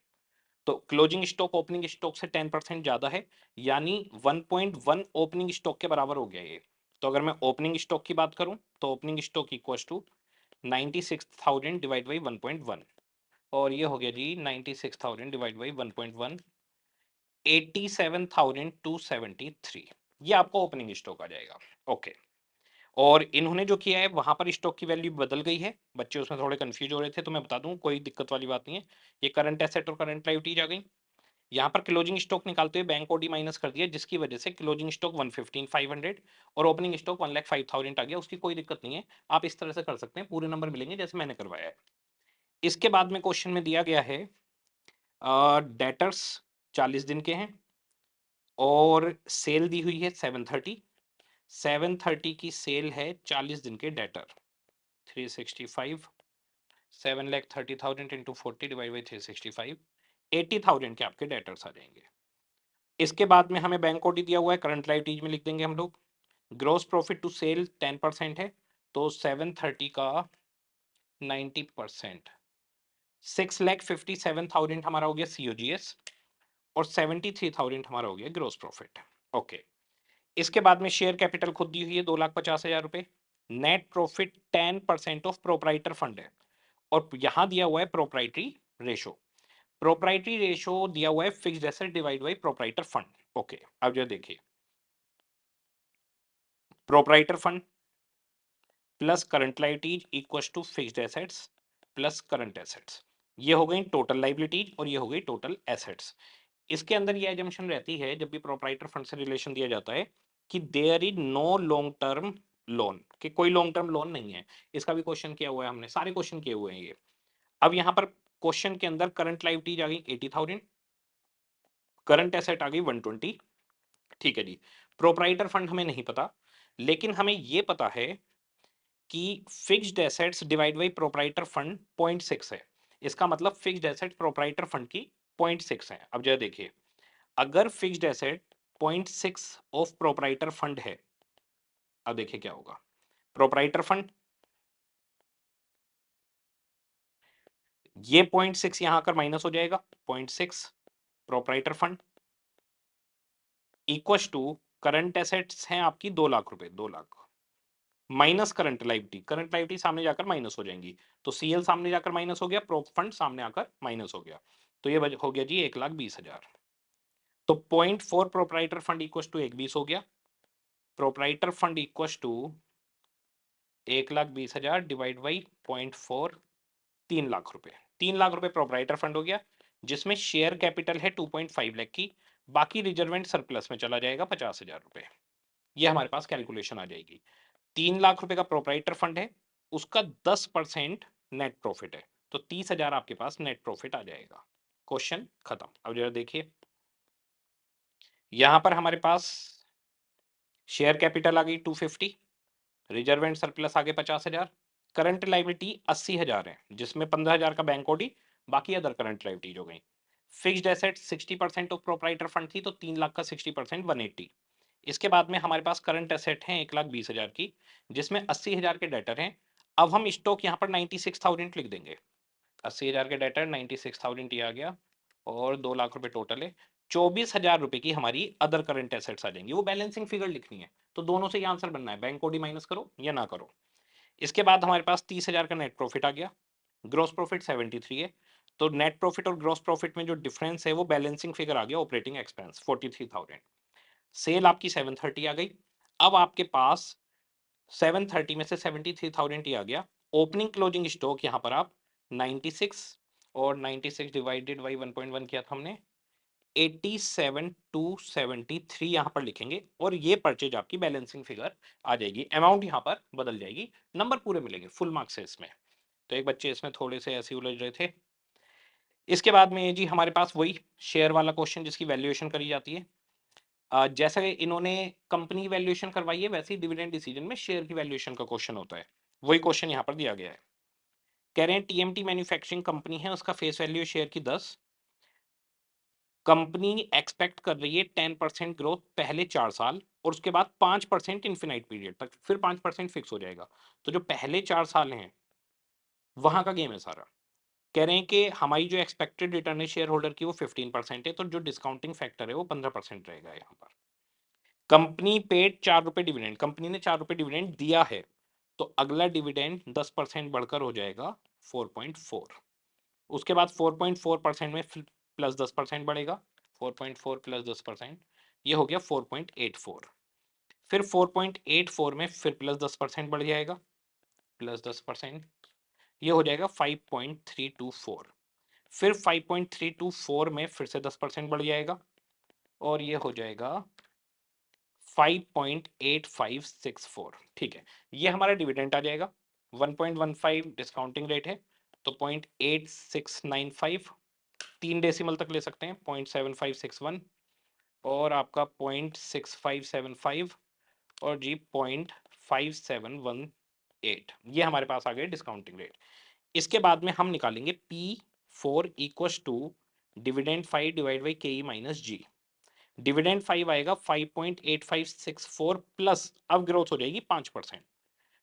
तो क्लोजिंग स्टॉक ओपनिंग स्टॉक से 10% ज्यादा है, यानी 1.1 ओपनिंग स्टॉक के बराबर हो गया ये। तो अगर मैं ओपनिंग स्टॉक की बात करूं तो opening stock equal to 96,000 divide by 1.1, और ये हो गया जी 96,000 डिवाइड बाई 1.1, 87,273, ये आपको ओपनिंग स्टॉक आ जाएगा। ओके, और इन्होंने जो किया है वहां पर स्टॉक की वैल्यू बदल गई है, बच्चे उसमें थोड़े कंफ्यूज हो रहे थे, तो मैं बता दूं कोई दिक्कत वाली बात नहीं है, ये करंट एसेट और करंट लायबिलिटीज आ गई। यहाँ पर क्लोजिंग स्टॉक निकालते हुए बैंक ओडी माइनस कर दिया, जिसकी वजह से क्लोजिंग स्टॉक 115,500 और ओपनिंग स्टॉक 1,05,000 आ गया, उसकी कोई दिक्कत नहीं है, आप इस तरह से कर सकते हैं, पूरे नंबर मिलेंगे जैसे मैंने करवाया है। इसके बाद में क्वेश्चन में दिया गया है डेटर्स 40 दिन के हैं और सेल दी हुई है 730, 730 की सेल है 40 दिन के डेटर 365, 7,30,000 इंटू 40 डिवाइड बाई 365, 80,000 के आपके डेटर्स आ जाएंगे। इसके बाद में हमें बैंक ओडी दिया हुआ है, करंट लायबिलिटीज में लिख देंगे हम लोग, ग्रॉस प्रॉफिट टू सेल 10% है, तो 730 का 90%, 6,57,000 हमारा हो गया सीओजीएस और 73,000 हमारा हो गया ग्रॉस प्रॉफिट। ओके। इसके बाद में शेयर कैपिटल खुद दी हुई है 2,50,000 रुपए। Net profit 10% of proprietor fund है और यहां दिया हुआ है प्रोप्राइटरी रेशो। प्रोप्राइटरी रेशो दिया हुआ है fixed asset divide by proprietor fund. Okay, अब जो देखिए, proprietor fund plus current liabilities equals to fixed assets plus current assets. ये हो गई टोटल लाइबिलिटीज और ये हो गई टोटल एसेट्स। इसके अंदर ये एजम्पशन रहती है जब भी प्रोप्राइटर फंड से रिलेशन दिया जाता है कि there is no long term loan, कि कोई लॉन्ग टर्म लोन नहीं है। इसका भी क्वेश्चन किया हुआ है हमने, सारे क्वेश्चन किए हुए हैं ये। अब यहाँ पर क्वेश्चन के अंदर करंट लाइबिलिटीज आ गई 80,000, करंट एसेट आ गई 120। ठीक है जी। प्रोप्राइटर फंड हमें नहीं पता, लेकिन हमें ये पता है कि fixed assets divide by proprietor fund 0.6 है। इसका मतलब फिक्स्ड एसेट प्रोप्राइटर फंड की 0.6 है। अब जरा देखिए, अगर fixed asset 0.6 of proprietor fund है, अब देखिए क्या होगा। प्रोप्राइटर फंड, ये 0.6 यहां आकर माइनस हो जाएगा, 0.6 proprietor fund equal to current assets हैं आपकी 2 लाख रुपए, 2 lakh minus current liability, current liability सामने जाकर माइनस हो जाएंगी। तो सीएल सामने जाकर माइनस हो गया, प्रोप फंड सामने आकर माइनस हो गया। तो ये हो गया जी 1,20,000। तो 0.4 प्रोप्राइटर फंड इक्वल टू 1,20 हो गया। Proprietor fund equal to 1,20,000 divide by 0.4, 3 lakh रुपए। 3 लाख रुपए प्रोप्राइटर फंड हो गया, जिसमें शेयर कैपिटल है 2.5 लाख की। बाकी रिजर्वेंट सरप्लस में चला जाएगा 50,000 रुपए। ये हमारे पास कैलकुलेशन आ जाएगी। 3 लाख रुपए का प्रोप्राइटर फंड है, उसका 10% नेट प्रॉफिट है, तो 30,000 आपके पास नेट प्रॉफिट आ जाएगा। क्वेश्चन खत्म। अब जरा देखिए, यहां पर हमारे पास शेयर कैपिटल आ गई 250, रिजर्व एंड सरप्लस आ गए 50,000, करंट लाइबिलिटी 80,000 है, जिसमें 15,000 का बैंक ओडी, बाकी अदर करंट लाइबिलिटीज हो गई। Fixed asset 60% of proprietor fund थी, तो 3 लाख का 60% 180। इसके बाद में हमारे पास करंट एसेट है 1,20,000 की, जिसमें 80,000 के डेटर हैं। अब हम स्टॉक यहाँ पर 96,000 लिख देंगे। 80,000 के डेटर 96,000 ये आ गया, और 2 लाख रुपए टोटल है। 24,000 रुपए की हमारी अदर करंट एसेट्स आ जाएंगी, वो बैलेंसिंग फिगर लिखनी है, तो दोनों से ये आंसर बनना है, बैंक ओडी माइनस करो या ना करो। इसके बाद हमारे पास 30,000 का नेट प्रॉफिट आ गया, ग्रॉस प्रॉफिट 73 है। तो नेट प्रॉफिट और ग्रॉस प्रॉफिट में जो डिफरेंस है वो बैलेंसिंग फिगर आ गया, ऑपरेटिंग एक्सपेंस 43,000। सेल आपकी 730 आ गई। अब आपके पास 730 में से 73,000 ही आ गया। ओपनिंग क्लोजिंग स्टॉक यहाँ पर आप 96, और 96 डिवाइडेड बाई 1.1 किया था हमने, 87,273 यहाँ पर लिखेंगे, और ये परचेज आपकी बैलेंसिंग फिगर आ जाएगी। अमाउंट यहाँ पर बदल जाएगी, नंबर पूरे मिलेंगे, फुल मार्क्स है इसमें। तो एक बच्चे इसमें थोड़े से ऐसे उलझ रहे थे। इसके बाद में जी हमारे पास वही शेयर वाला क्वेश्चन जिसकी वैल्यूएशन करी जाती है। जैसे इन्होंने कंपनी वैल्यूएशन करवाई है, वैसे ही डिविडेंड डिसीजन में शेयर की वैल्यूएशन का क्वेश्चन होता है। वही क्वेश्चन यहाँ पर दिया गया है। कह रहे हैं टीएमटी मैन्युफैक्चरिंग कंपनी है, उसका फेस वैल्यू शेयर की 10, कंपनी एक्सपेक्ट कर रही है 10% ग्रोथ पहले 4 साल, और उसके बाद 5% इन्फिनाइट पीरियड तक, फिर 5% फिक्स हो जाएगा। तो जो पहले 4 साल हैं वहां का गेम है सारा। कह रहे हैं कि हमारी जो एक्सपेक्टेड रिटर्न है शेयर होल्डर की वो 15% है, तो जो डिस्काउंटिंग फैक्टर है वो 15% रहेगा यहाँ पर। कंपनी पेड 4 रुपए डिविडेंड, कंपनी ने 4 रुपए डिविडेंड दिया है, तो अगला डिविडेंड 10% बढ़कर हो जाएगा 4.4। उसके बाद 4.4% में प्लस 10% बढ़ेगा, 4.4 प्लस 10%, ये हो गया 4.84। फिर 4.84 में फिर प्लस 10% बढ़ जाएगा, प्लस 10%, ये हो जाएगा 5.324। फिर 5.324 में फिर से 10% बढ़ जाएगा, और ये हो जाएगा 5.8564। ठीक है, ये हमारा डिविडेंड आ जाएगा। 1.15 डिस्काउंटिंग रेट है, तो 0.8695, 3 डेसिमल तक ले सकते हैं, 0.7561, और आपका 0.6575, और जी 0.5718, ये हमारे पास आ गए डिस्काउंटिंग रेट। इसके बाद में हम निकालेंगे P4 equal to dividend 5 divide by K minus G. Dividend 5 आएगा 5.8564 प्लस, अब ग्रोथ हो जाएगी 5%,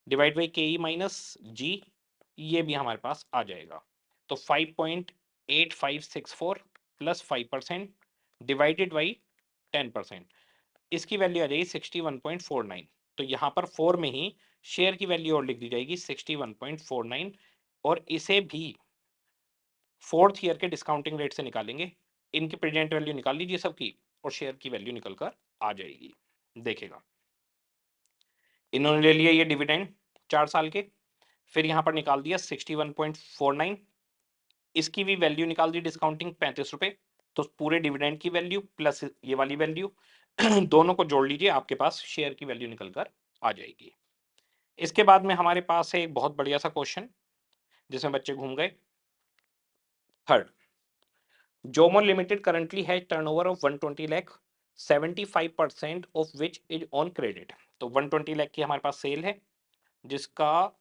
divide by K minus G, ये भी हमारे पास आ जाएगा। तो 5.8564 प्लस 5% डिवाइडेड बाई 10%, इसकी वैल्यू आ जाएगी 61.49। तो यहाँ पर 4 में ही शेयर की वैल्यू और लिख दी जाएगी 61.49, और इसे भी फोर्थ ईयर के डिस्काउंटिंग रेट से निकालेंगे। इनकी प्रेजेंट वैल्यू निकाल लीजिए सबकी, और शेयर की वैल्यू निकल कर आ जाएगी। देखेगा, इन्होंने ले लिया ये डिविडेंड 4 साल के, फिर यहाँ पर निकाल दिया 61.49, इसकी भी वैल्यू निकाल दी डिस्काउंटिंग 35 रुपए। तो पूरे डिविडेंड की वैल्यू प्लस ये वाली वैल्यू दोनों को जोड़ लीजिए, आपके पास शेयर की वैल्यू निकल कर आ जाएगी। इसके बाद में हमारे पास है एक बहुत बढ़िया सा क्वेश्चन जिसमें बच्चे घूम गए। Third, Jomo limited currently has turnover of 120 lakh, 75% of which is on credit. तो 120 लाख की हमारे पास सेल है, जिसका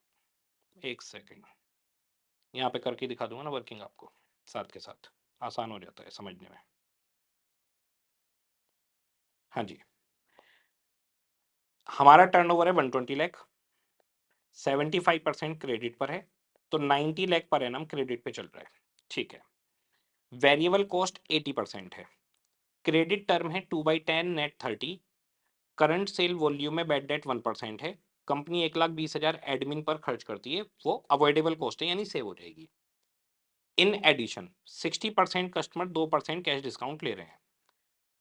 एक सेकंड यहाँ पे करके दिखा दूंगा ना वर्किंग आपको, साथ के साथ आसान हो जाता है समझने में। हाँ जी, हमारा टर्नओवर है 120 लाख, 75% क्रेडिट पर है, तो 90 लाख पर एनम क्रेडिट पे चल रहा है। ठीक है, वेरिएबल कॉस्ट 80% है, क्रेडिट टर्म है 2/10 नेट 30, करंट सेल वॉल्यूम में बैड डेट 1% है, कंपनी 1,20,000 एडमिन पर खर्च करती है, वो अवॉइडेबल कॉस्ट है यानी सेव हो जाएगी। In addition 60% customer 2% cash discount ले रहे हैं,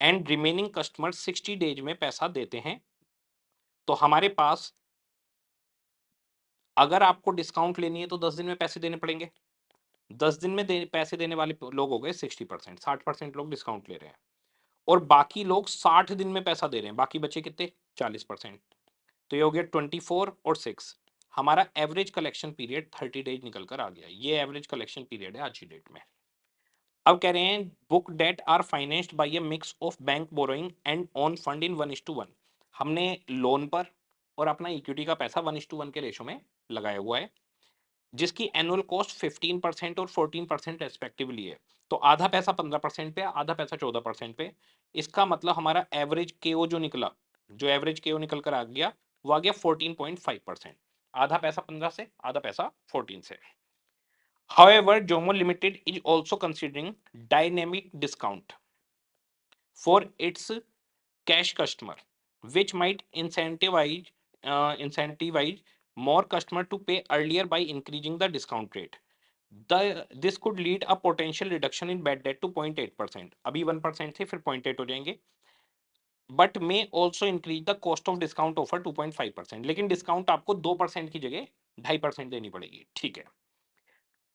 एंड रिमेनिंग कस्टमर 60 डेज में पैसा देते हैं। तो हमारे पास अगर आपको डिस्काउंट लेनी है तो 10 दिन में पैसे देने पड़ेंगे। 10 दिन में पैसे देने वाले लोग हो गए 60%, 60% लोग डिस्काउंट ले रहे हैं, और बाकी लोग 60 दिन में पैसा दे रहे हैं, बाकी बचे कितने 40%। तो ये हो गया 24 और 6, हमारा एवरेज कलेक्शन पीरियड 30 डेज निकल कर आ गया। ये एवरेज कलेक्शन पीरियड है आज की डेट में। अब कह रहे हैं book debt are financed by a mix of bank borrowing and own fund in 1:1। हमने लोन पर और अपना इक्विटी का पैसा 1:1 के रेशो में लगाया हुआ है, जिसकी एनुअल कॉस्ट 15% और 14% रेस्पेक्टिवली है। तो आधा पैसा 15% पे, आधा पैसा 14% पे। इसका मतलब हमारा एवरेज केओ जो निकला, जो एवरेज केओ निकल कर आ गया, वो आ गया 14.5%। आधा पैसा 15 से, आधा पैसा 14 से। However, Jomo Limited is also considering dynamic discount for its cash customer, which might incentivize more customer to pay earlier by increasing the discount rate. This could lead a potential reduction in bad debt to 0.8%. अभी 1% थे, फिर 0.8 हो जाएंगे। But may also increase the cost of discount offer 2.5%। लेकिन discount आपको 2% की जगह 2.5% देनी पड़ेगी। ठीक है,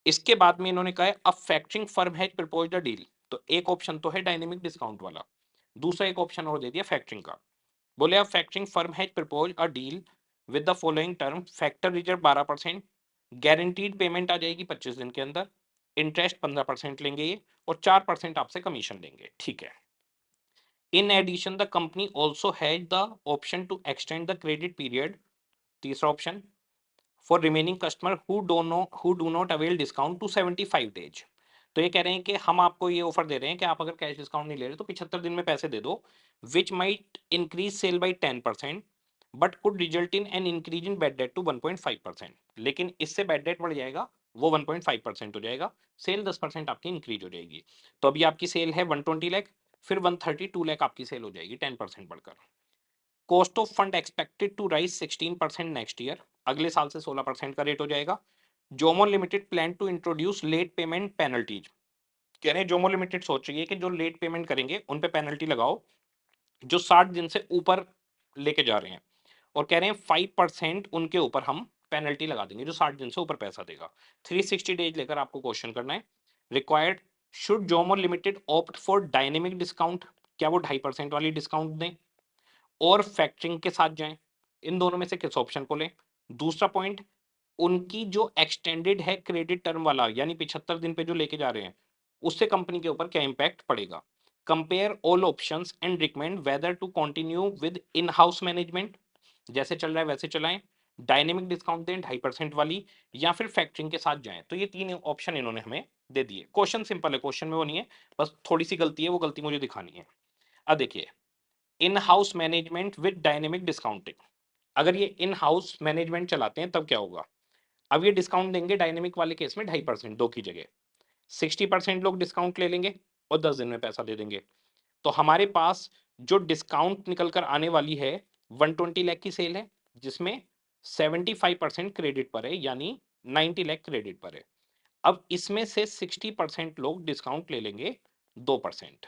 इसके बाद में इन्होंने कहा है a factoring firm has proposed a deal. तो एक ऑप्शन तो है डायनेमिक डिस्काउंट वाला, दूसरा एक ऑप्शन और दे दिया फैक्टरिंग का। बोले अब factoring firm has proposed a deal with the following term, factor reserve 12%, guaranteed payment आ जाएगी 25 दिन के अंदर, इंटरेस्ट 15% लेंगे ये, और 4% आपसे कमीशन लेंगे। ठीक है, in addition the company also has the option to extend the credit period, तीसरा option, for remaining customer who do not avail discount to 75 days. तो ये कह रहे हैं कि हम आपको ये ऑफर दे रहे हैं कि आप अगर कैश डिस्काउंट नहीं ले रहे तो 75 दिन में पैसे दे दो, which might increase sale by 10%, but could result in an increase in bad debt to 1.5%। लेकिन इससे बैड डेट बढ़ जाएगा, वो 1.5% हो जाएगा, सेल 10% आपकी इंक्रीज हो जाएगी। तो अभी आपकी सेल है 120 लाख, फिर 132 लाख आपकी सेल हो जाएगी 10% बढ़कर। Cost of fund expected to rise 16% next year, अगले साल से 16% का रेट हो जाएगा। Jomo limited plan to introduce late payment penalties. कह रहे हैं जोमो लिमिटेड सोच रही है कि जो लेट पेमेंट करेंगे उन पे पेनल्टी लगाओ, जो 60 दिन से ऊपर लेके जा रहे हैं, और कह रहे हैं 5% उनके ऊपर हम पेनल्टी लगा देंगे जो 60 दिन से ऊपर पैसा देगा। 360 डेज लेकर आपको क्वेश्चन करना है। Required, should Jomo limited opt for dynamic discount, क्या वो 2.5% वाली डिस्काउंट दें और फैक्टरिंग के साथ जाएं, इन दोनों में से किस ऑप्शन को लें। दूसरा पॉइंट, उनकी जो एक्सटेंडेड है क्रेडिट टर्म वाला, यानी 75 दिन पे जो लेके जा रहे हैं, उससे कंपनी के ऊपर क्या इंपैक्ट पड़ेगा। Compare all options and recommend whether to continue with in house management, जैसे चल रहा है वैसे चलाएं, डायनेमिक डिस्काउंट दें 2.5% वाली, या फिर फैक्टरिंग के साथ जाएं। तो ये तीन ऑप्शन इन्होंने हमें दे दिए। क्वेश्चन सिंपल है, क्वेश्चन में वो नहीं है, बस थोड़ी सी गलती है, वो गलती मुझे दिखानी है। अब देखिए, इन house management with dynamic discounting, अगर ये इन हाउस मैनेजमेंट चलाते हैं तब क्या होगा। अब ये डिस्काउंट देंगे डायनेमिक वाले केस में 2.5%, दो की जगह 60% लोग डिस्काउंट ले लेंगे और 10 दिन में पैसा दे देंगे। तो हमारे पास जो डिस्काउंट निकल कर आने वाली है 120 लाख की सेल है, जिसमें 75% क्रेडिट पर है, यानी 90 लाख क्रेडिट पर है। अब इसमें से 60% लोग डिस्काउंट ले लेंगे 2%,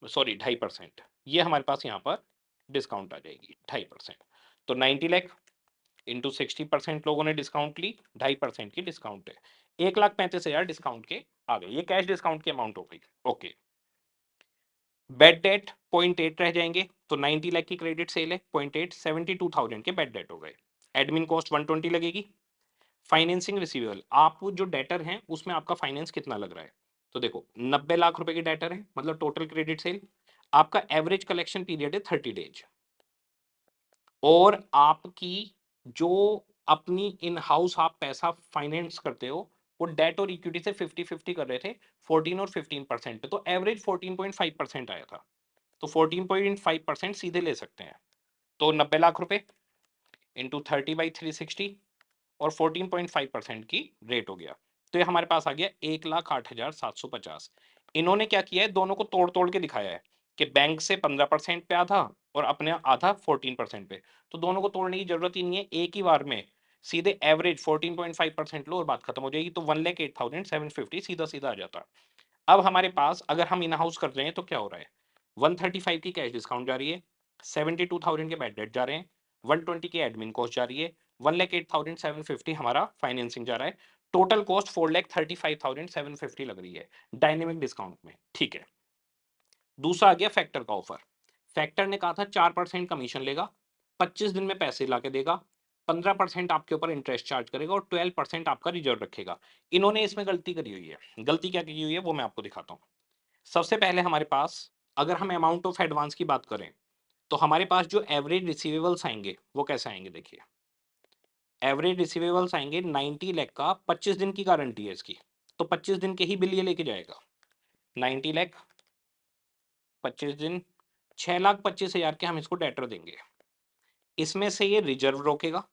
सॉरी 2.5%। ये हमारे पास यहाँ पर डिस्काउंट आ जाएगी 2.5%। तो 90 लाख इंटू 60% लोगों ने डिस्काउंट ली, 2.5% की डिस्काउंट है, 1,35,000 डिस्काउंट के आ गए। ये कैश डिस्काउंट की अमाउंट हो गई। ओके, बेड डेट 0.8 रह जाएंगे, तो 90 लाख की क्रेडिट सेल है, 0.8 72,000 के बेड डेट हो गए। एडमिन कॉस्ट 120 लगेगी। फाइनेंसिंग रिसीवेबल, आप जो डेटर हैं उसमें आपका फाइनेंस कितना लग रहा है, तो देखो 90 लाख रुपए की डेटर है, मतलब टोटल क्रेडिट सेल। आपका एवरेज कलेक्शन पीरियड है 30 डेज, और आपकी जो अपनी इन हाउस आप पैसा फाइनेंस करते हो वो डेट और इक्विटी से 50-50 कर रहे थे, 14 और 15% पे, तो एवरेज 14.5% आया था। तो 14.5% सीधे ले सकते हैं। तो 90 लाख रुपए इंटू 30/360 और 14.5% की रेट हो गया। तो ये हमारे पास आ गया 1,08,750। इन्होंने क्या किया है, दोनों को तोड़ तोड़ के दिखाया है कि बैंक से 15% पे आधा और अपने आधा 14% पे। तो दोनों को तोड़ने की जरूरत ही नहीं है, एक ही बार में सीधे एवरेज 14.5% लो और बात खत्म हो जाएगी। तो 1,08,750 सीधा सीधा आ जाता। अब हमारे पास अगर हम इन हाउस कर रहे हैं तो क्या हो रहा है, 135 की कैश डिस्काउंट जा रही है, 72,000 के बैड डेट जा रहे हैं, 120 की एडमिन कॉस्ट जा रही है, 1,08,750 हमारा फाइनेंसिंग जा रहा है। टोटल कॉस्ट 4,35,750 लग रही है डायनेमिक डिस्काउंट में। ठीक है, दूसरा आ गया फैक्टर का ऑफर। फैक्टर ने कहा था 4% कमीशन लेगा, 25 दिन में पैसे ला के देगा, 15% आपके ऊपर इंटरेस्ट चार्ज करेगा और 12% आपका रिजर्व रखेगा। इन्होंने इसमें गलती करी हुई है। गलती क्या की हुई है वो मैं आपको दिखाता हूँ। सबसे पहले हमारे पास अगर हम अमाउंट ऑफ एडवांस की बात करें तो हमारे पास जो एवरेज रिसीवेबल्स आएंगे वो कैसे आएंगे, देखिए एवरेज रिसीवेबल्स आएंगे 90 लाख का, 25 दिन की गारंटी है इसकी, तो 25 दिन के ही बिल ये लेके जाएगा। 90 लाख 25 दिन, 6,25,000 के हम इसको डेटर देंगे। इसमें से ये रिजर्व रोकेगा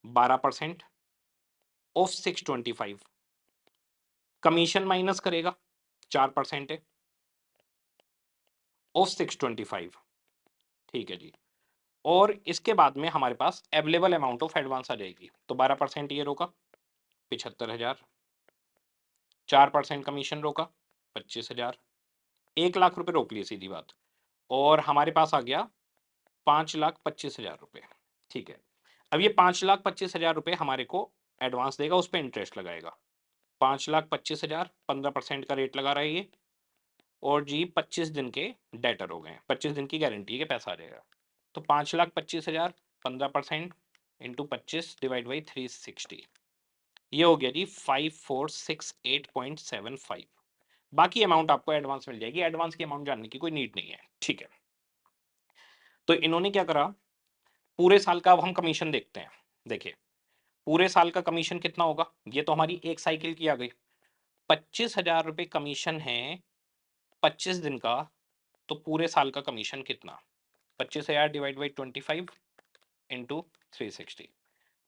12% ऑफ 625, कमीशन माइनस करेगा 4% है ऑफ 625। ठीक है जी, और इसके बाद में हमारे पास अवेलेबल अमाउंट ऑफ एडवांस आ जाएगी। तो 12% ये रोका 75,000, 4% कमीशन रोका 25,000, 1,00,000 रुपए रोक लिए सीधी बात, और हमारे पास आ गया 5,25,000 रुपए। ठीक है, अब ये 5,25,000 रुपए हमारे को एडवांस देगा, उस पर इंटरेस्ट लगाएगा। 5,25,000 15% का रेट लगा रहा है ये, और जी 25 दिन के डेटर हो गए, 25 दिन की गारंटी है कि पैसा आ जाएगा। तो 5,25,000 15% इंटू 25 डिवाइड बाई 360, ये हो गया जी 5,468.75। बाकी अमाउंट आपको एडवांस मिल जाएगी, एडवांस की अमाउंट जानने की कोई नीड नहीं है। ठीक है, तो इन्होंने क्या करा, पूरे साल का अब हम कमीशन देखते हैं। देखिए पूरे साल का कमीशन कितना होगा, ये तो हमारी एक साइकिल की आ गई। 25,000 रुपए कमीशन है 25 दिन का, तो पूरे साल का कमीशन कितना, 25,000 डिवाइड बाई 25 इंटू 360,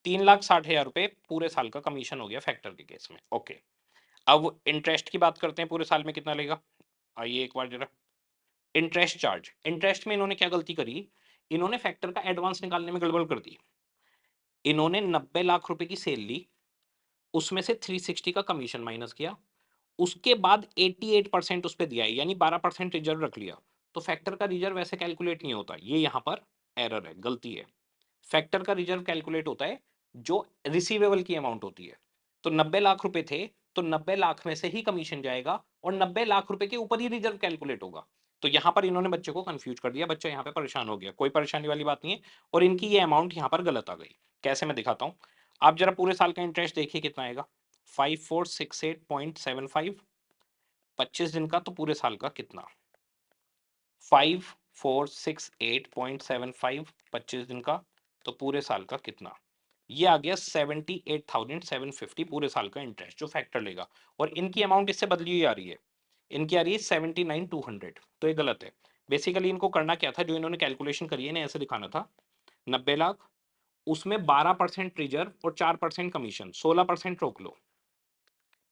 3,60,000 रुपए पूरे साल का कमीशन हो गया फैक्टर के केस में। ओके, अब इंटरेस्ट की बात करते हैं, पूरे साल में कितना लेगा, आइए एक बार जरा। इंटरेस्ट चार्ज, इंटरेस्ट में इन्होंने क्या गलती करी, इन्होंने फैक्टर का एडवांस निकालने में गड़बड़ कर दी। इन्होंने 90 लाख रुपए की सेल ली, उसमें से 360 का कमीशन माइनस किया, उसके बाद 88% उस पर दिया है, यानी 12% रिजर्व रख लिया। तो फैक्टर का रिजर्व ऐसे कैलकुलेट नहीं होता, ये यहां पर एरर है, गलती है। फैक्टर का रिजर्व कैलकुलेट होता है जो रिसीवेबल की अमाउंट होती है। तो 90 लाख रुपए थे, तो 90 लाख में से ही कमीशन जाएगा और 90 लाख रुपए के ऊपर ही रिजर्व कैलकुलेट होगा। तो यहां पर इन्होंने बच्चे को कंफ्यूज कर दिया, बच्चा यहां पे परेशान हो गया, कोई परेशानी वाली बात नहीं है। और इनकी ये अमाउंट यहां पर गलत आ गई। कैसे, मैं दिखाता हूं। आप जरा पूरे साल का इंटरेस्ट देखिए कितना आएगा, 5,468.75, 25 दिन का, तो पूरे साल का कितना, 5,468.75, 25 दिन का, तो पूरे साल का कितना, ये आ गया 78,750 पूरे साल का इंटरेस्ट जो फैक्टर लेगा। और इनकी अमाउंट इससे बदली हुई आ रही है, इनकी आ रही है 79,200, तो ये गलत है। बेसिकली इनको करना क्या था, जो इन्होंने कैलकुलेशन करी है ना, ऐसे दिखाना था 90 लाख, उसमें 12% रिजर्व और 4% कमीशन, 16% रोक लो।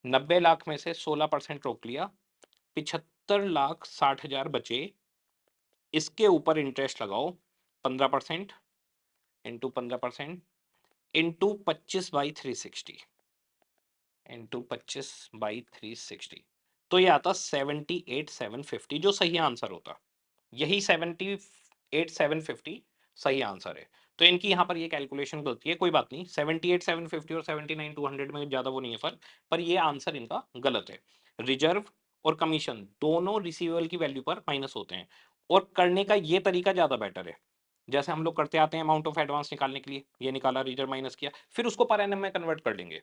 90 लाख में से 16% रोक लिया, 75,60,000 बचे, इसके ऊपर इंटरेस्ट लगाओ 15% इंटू 15% इंटू 25/360 इंटू 25/360, तो ये आता 78,750 जो सही आंसर होता। यही 78,750 सही आंसर है। तो इनकी यहाँ पर ये कैलकुलेशन गलती है, कोई बात नहीं। 78,750 और 79,200 में ज़्यादा वो नहीं है फर्क, पर ये आंसर इनका गलत है। रिजर्व और कमीशन दोनों रिसीवेबल की वैल्यू पर माइनस होते हैं, और करने का ये तरीका ज़्यादा बेटर है। जैसे हम लोग करते आते हैं अमाउंट ऑफ एडवांस निकालने के लिए, ये निकाला, रिजर्व माइनस किया, फिर उसको पर एनम में कन्वर्ट कर लेंगे,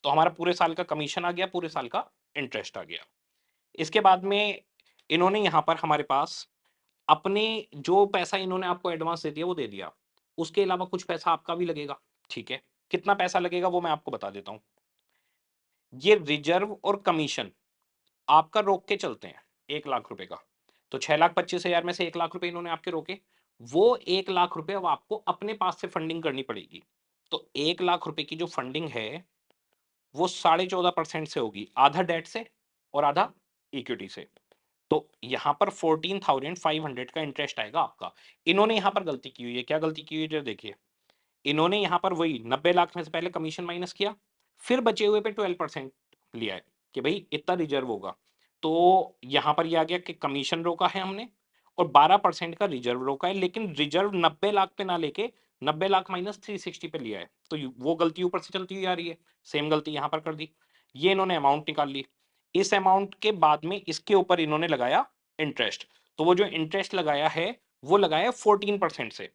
तो हमारा पूरे साल का कमीशन आ गया, पूरे साल का इंटरेस्ट आ गया। इसके बाद में इन्होंने यहाँ पर हमारे पास अपने जो पैसा इन्होंने आपको एडवांस दे दिया वो दे दिया, उसके अलावा कुछ पैसा आपका भी लगेगा, ठीक है। कितना पैसा लगेगा वो मैं आपको बता देता हूँ। ये रिजर्व और कमीशन आपका रोक के चलते हैं 1 लाख रुपए का, तो 6,25,000 में से 1 लाख रुपए इन्होंने आपके रोके, वो 1 लाख रुपए अब आपको अपने पास से फंडिंग करनी पड़ेगी। तो 1 लाख रुपए की जो फंडिंग है वो 14.5% से होगी, आधा डेट से और आधा इक्विटी से। तो यहाँ पर 14,500 का इंटरेस्ट आएगा आपका। इन्होंने यहाँ पर गलती की हुई है, क्या गलती की हुई है जरा देखिए। इन्होंने यहाँ पर वही 90 लाख में से पहले कमीशन माइनस किया, फिर बचे हुए पे 12% लिया है कि भाई इतना रिजर्व होगा। तो यहाँ पर ये आ गया कि कमीशन रोका है हमने और 12% का रिजर्व रोका है, लेकिन रिजर्व 90 लाख पे ना लेके 90 लाख माइनस 360 पे लिया है, तो वो गलती ऊपर से चलती हुई आ रही है। सेम गलती यहाँ पर कर दी। ये इन्होंने अमाउंट निकाल ली, इस अमाउंट के बाद में इसके ऊपर इन्होंने लगाया इंटरेस्ट, तो वो जो इंटरेस्ट लगाया है वो लगाया 14% से।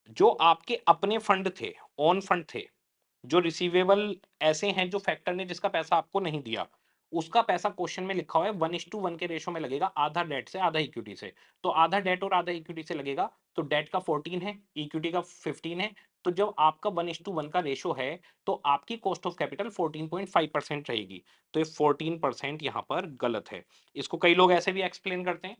जो आपके अपने फंड थे, ओन फंड थे, जो रिसीवेबल ऐसे हैं जो फैक्टर ने जिसका पैसा आपको नहीं दिया, उसका पैसा क्वेश्चन में लिखा हुआ है 1:1 के रेशो में लगेगा, आधा डेट से आधा इक्विटी से। तो आधा डेट और आधा इक्विटी से लगेगा, तो डेट का 14 है, इक्विटी का 15 है। तो जब आपका 1:1 का रेशो है तो आपकी कॉस्ट ऑफ कैपिटल 14.5% रहेगी। तो ये 14% यहाँ पर गलत है। इसको कई लोग ऐसे भी एक्सप्लेन करते हैं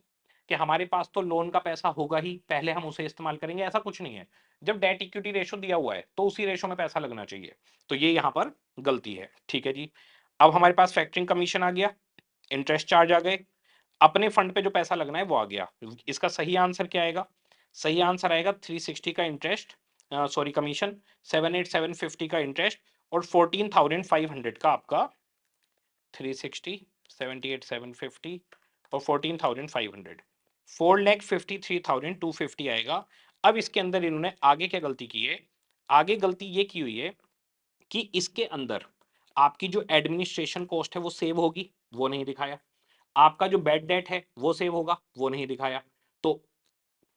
कि हमारे पास तो लोन का पैसा होगा ही, पहले हम उसे इस्तेमाल करेंगे। ऐसा कुछ नहीं है, जब डेट इक्विटी रेशो दिया हुआ है तो उसी रेशो में पैसा लगना चाहिए। तो ये यहाँ पर गलती है, ठीक है जी। अब हमारे पास फैक्टरिंग कमीशन आ गया, इंटरेस्ट चार्ज आ गए, अपने फंड पे जो पैसा लगना है वो आ गया। इसका सही आंसर क्या आएगा? सही आंसर आएगा 360 का इंटरेस्ट, सॉरी कमीशन, 78,750 का इंटरेस्ट और 14,500 का आपका 360, 78,750 और 14,500, 4,53,250 आएगा। अब इसके अंदर इन्होंने आगे क्या गलती की है? आगे गलती ये की हुई है कि इसके अंदर आपकी जो एडमिनिस्ट्रेशन कॉस्ट है वो सेव होगी, वो नहीं दिखाया। आपका जो बैड डेट है वो सेव होगा, वो नहीं दिखाया। तो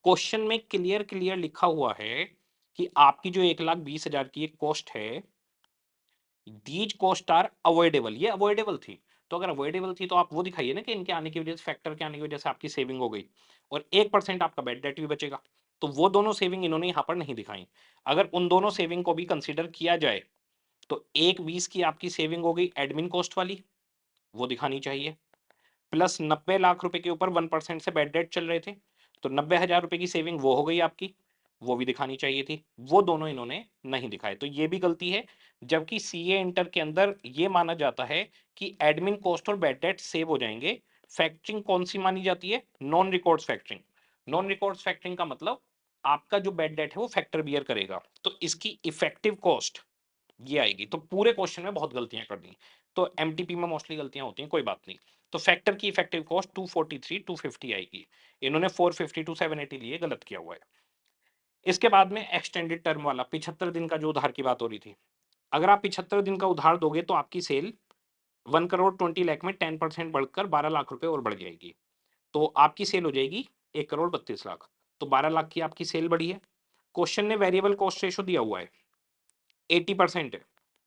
क्वेश्चन में क्लियर क्लियर लिखा हुआ है कि आपकी जो 1,20,000 की एक कॉस्ट है, दीज कॉस्ट आर अवॉइडेबल, ये अवॉइडेबल थी। तो अगर अवॉइडेबल थी तो आप वो दिखाइए ना कि इनके आने की वजह से, फैक्टर के आने की वजह से आपकी सेविंग हो गई और 1% आपका बैड डेट भी बचेगा। तो वो दोनों सेविंग इन्होंने यहाँ पर नहीं दिखाई। अगर उन दोनों सेविंग को भी कंसिडर किया जाए तो 1,20 की आपकी सेविंग हो गई एडमिन कॉस्ट वाली, वो दिखानी चाहिए, प्लस 90 लाख रुपए के ऊपर 1% से बैड डेट चल रहे थे, तो 90,000 रुपए की सेविंग वो हो गई आपकी, वो भी दिखानी चाहिए थी। वो दोनों इन्होंने नहीं दिखाए, तो ये भी गलती है। जबकि सीए इंटर के अंदर ये माना जाता है कि एडमिन कॉस्ट और बैड डेट सेव हो जाएंगे। फैक्टरिंग कौन सी मानी जाती है? Non records factoring. Non records factoring का मतलब आपका जो बैड डेट है वो फैक्टर बियर करेगा, तो इसकी इफेक्टिव कॉस्ट ये आएगी। तो पूरे क्वेश्चन में बहुत गलतियां कर दी, तो एमटीपी में मोस्टली गलतियां होती हैं, कोई बात नहीं। तो फैक्टर की इफेक्टिव कॉस्ट 243 250 आएगी, इन्होंने 452 780 लिए, गलत किया हुआ है। इसके बाद में एक्सटेंडेड टर्म वाला 75 दिन का जो उधार की बात हो रही थी, अगर आप 75 दिन का उधार दोगे तो आपकी सेल 1,20,00,000 में 10% बढ़कर 12 लाख रुपए और बढ़ जाएगी, तो आपकी सेल हो जाएगी 1,32,00,000। तो 12 लाख की आपकी सेल बढ़ी है। क्वेश्चन ने वेरिएबल कॉस्ट रेशो दिया हुआ है 80% है,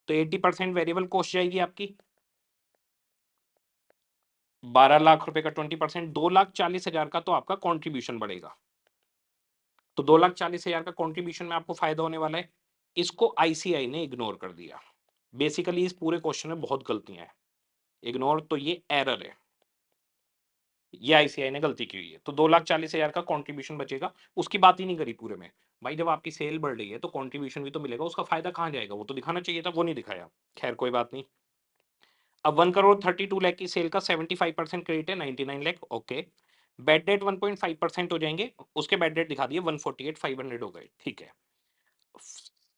तो 80% वेरिएबल कॉस्ट जाएगी आपकी 12 लाख रुपए का 20%, 2,40,000 का तो आपका कॉन्ट्रीब्यूशन बढ़ेगा। तो 2,40,000 का कॉन्ट्रीब्यूशन में आपको फायदा होने वाला है। इसको आईसीआई ने इग्नोर कर दिया। बेसिकली इस पूरे क्वेश्चन में बहुत गलतियां हैं, इग्नोर तो ये एरर है, ये आईसीआई ने गलती की हुई है। तो 2,40,000 का कॉन्ट्रीब्यूशन बचेगा, उसकी बात ही नहीं करी पूरे में। भाई जब आपकी सेल बढ़ रही है तो कॉन्ट्रीब्यूशन भी तो मिलेगा, उसका फायदा कहाँ जाएगा? वो तो दिखाना चाहिए था, वो नहीं दिखाया। खैर कोई बात नहीं। अब 1,32,00,000 की सेल का 75% क्रेडिट है 99 लाख, ओके। बैड डेट 1.5% हो जाएंगे, उसके बैड डेट दिखा दिए 148,500 हो गए, ठीक है।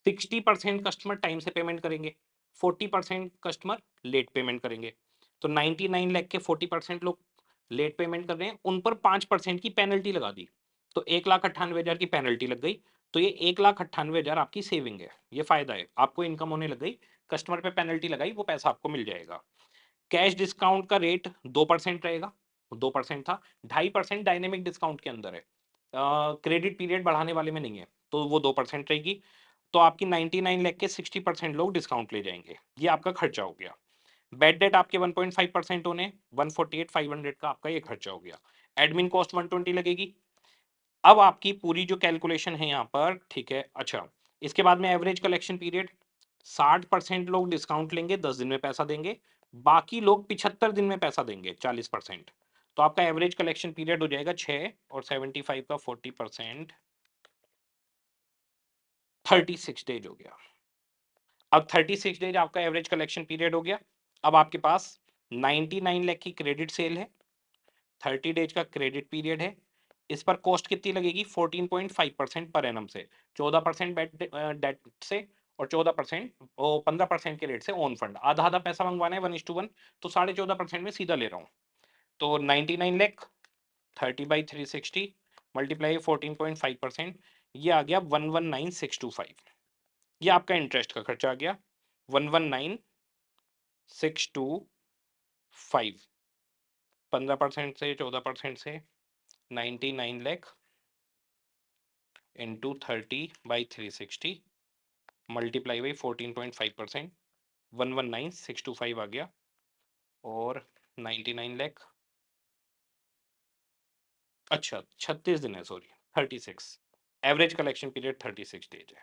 60% कस्टमर टाइम से पेमेंट करेंगे, 40% कस्टमर लेट पेमेंट करेंगे। तो 99 लाख के 40% लोग लेट पेमेंट कर रहे हैं, उन पर 5% की पेनल्टी लगा दी, तो 1,98,000 की पेनल्टी लग गई। तो ये 1,98,000 आपकी सेविंग है, ये फायदा है, आपको इनकम होने लग गई, कस्टमर पे पेनल्टी लगाई, वो पैसा आपको मिल जाएगा। कैश डिस्काउंट का रेट 2% रहेगा, 2% था, 2.5% डायनेमिक डिस्काउंट के अंदर है, क्रेडिट पीरियड बढ़ाने वाले में नहीं है, तो वो 2% रहेगी। तो आपकी 99 लाख के 60% लोग डिस्काउंट ले जाएंगे, ये आपका खर्चा हो गया। बैड डेट आपके 1.5% होने, 148,500 का आपका ये खर्चा हो गया। एडमिन कॉस्ट 120 लगेगी। अब आपकी पूरी जो कैलकुलेशन है यहाँ पर, ठीक है। अच्छा, इसके बाद में एवरेज कलेक्शन पीरियड, 60% लोग डिस्काउंट लेंगे, 10 दिन में पैसा देंगे, बाकी लोग 75 दिन में पैसा देंगे, 40%। तो आपका एवरेज कलेक्शन पीरियड हो जाएगा 6 और 75 का 40%, 36 डेज हो गया। अब 36 डेज आपका एवरेज कलेक्शन पीरियड हो गया। अब आपके पास 99 लाख की क्रेडिट सेल है, 30 डेज का क्रेडिट पीरियड है, इस पर कॉस्ट कितनी लगेगी? 14.5% पर एनम से, 14% डेट से और 14% 15% के रेट से ओन फंड, आधा आधा पैसा मंगवाना है 1:1, तो 14.5% में सीधा ले रहा हूँ। तो 99 लाख 30/360 मल्टीप्लाई 14.5%, ये आ गया 119,625। ये आपका इंटरेस्ट का खर्चा आ गया 119,625, 15% से 14% से 99 लाख इंटू 30/360 मल्टीप्लाई बाई 14.5%, 119,625 आ गया। और 99 लाख, अच्छा 36 दिन है, sorry 36, average collection period 36 days है।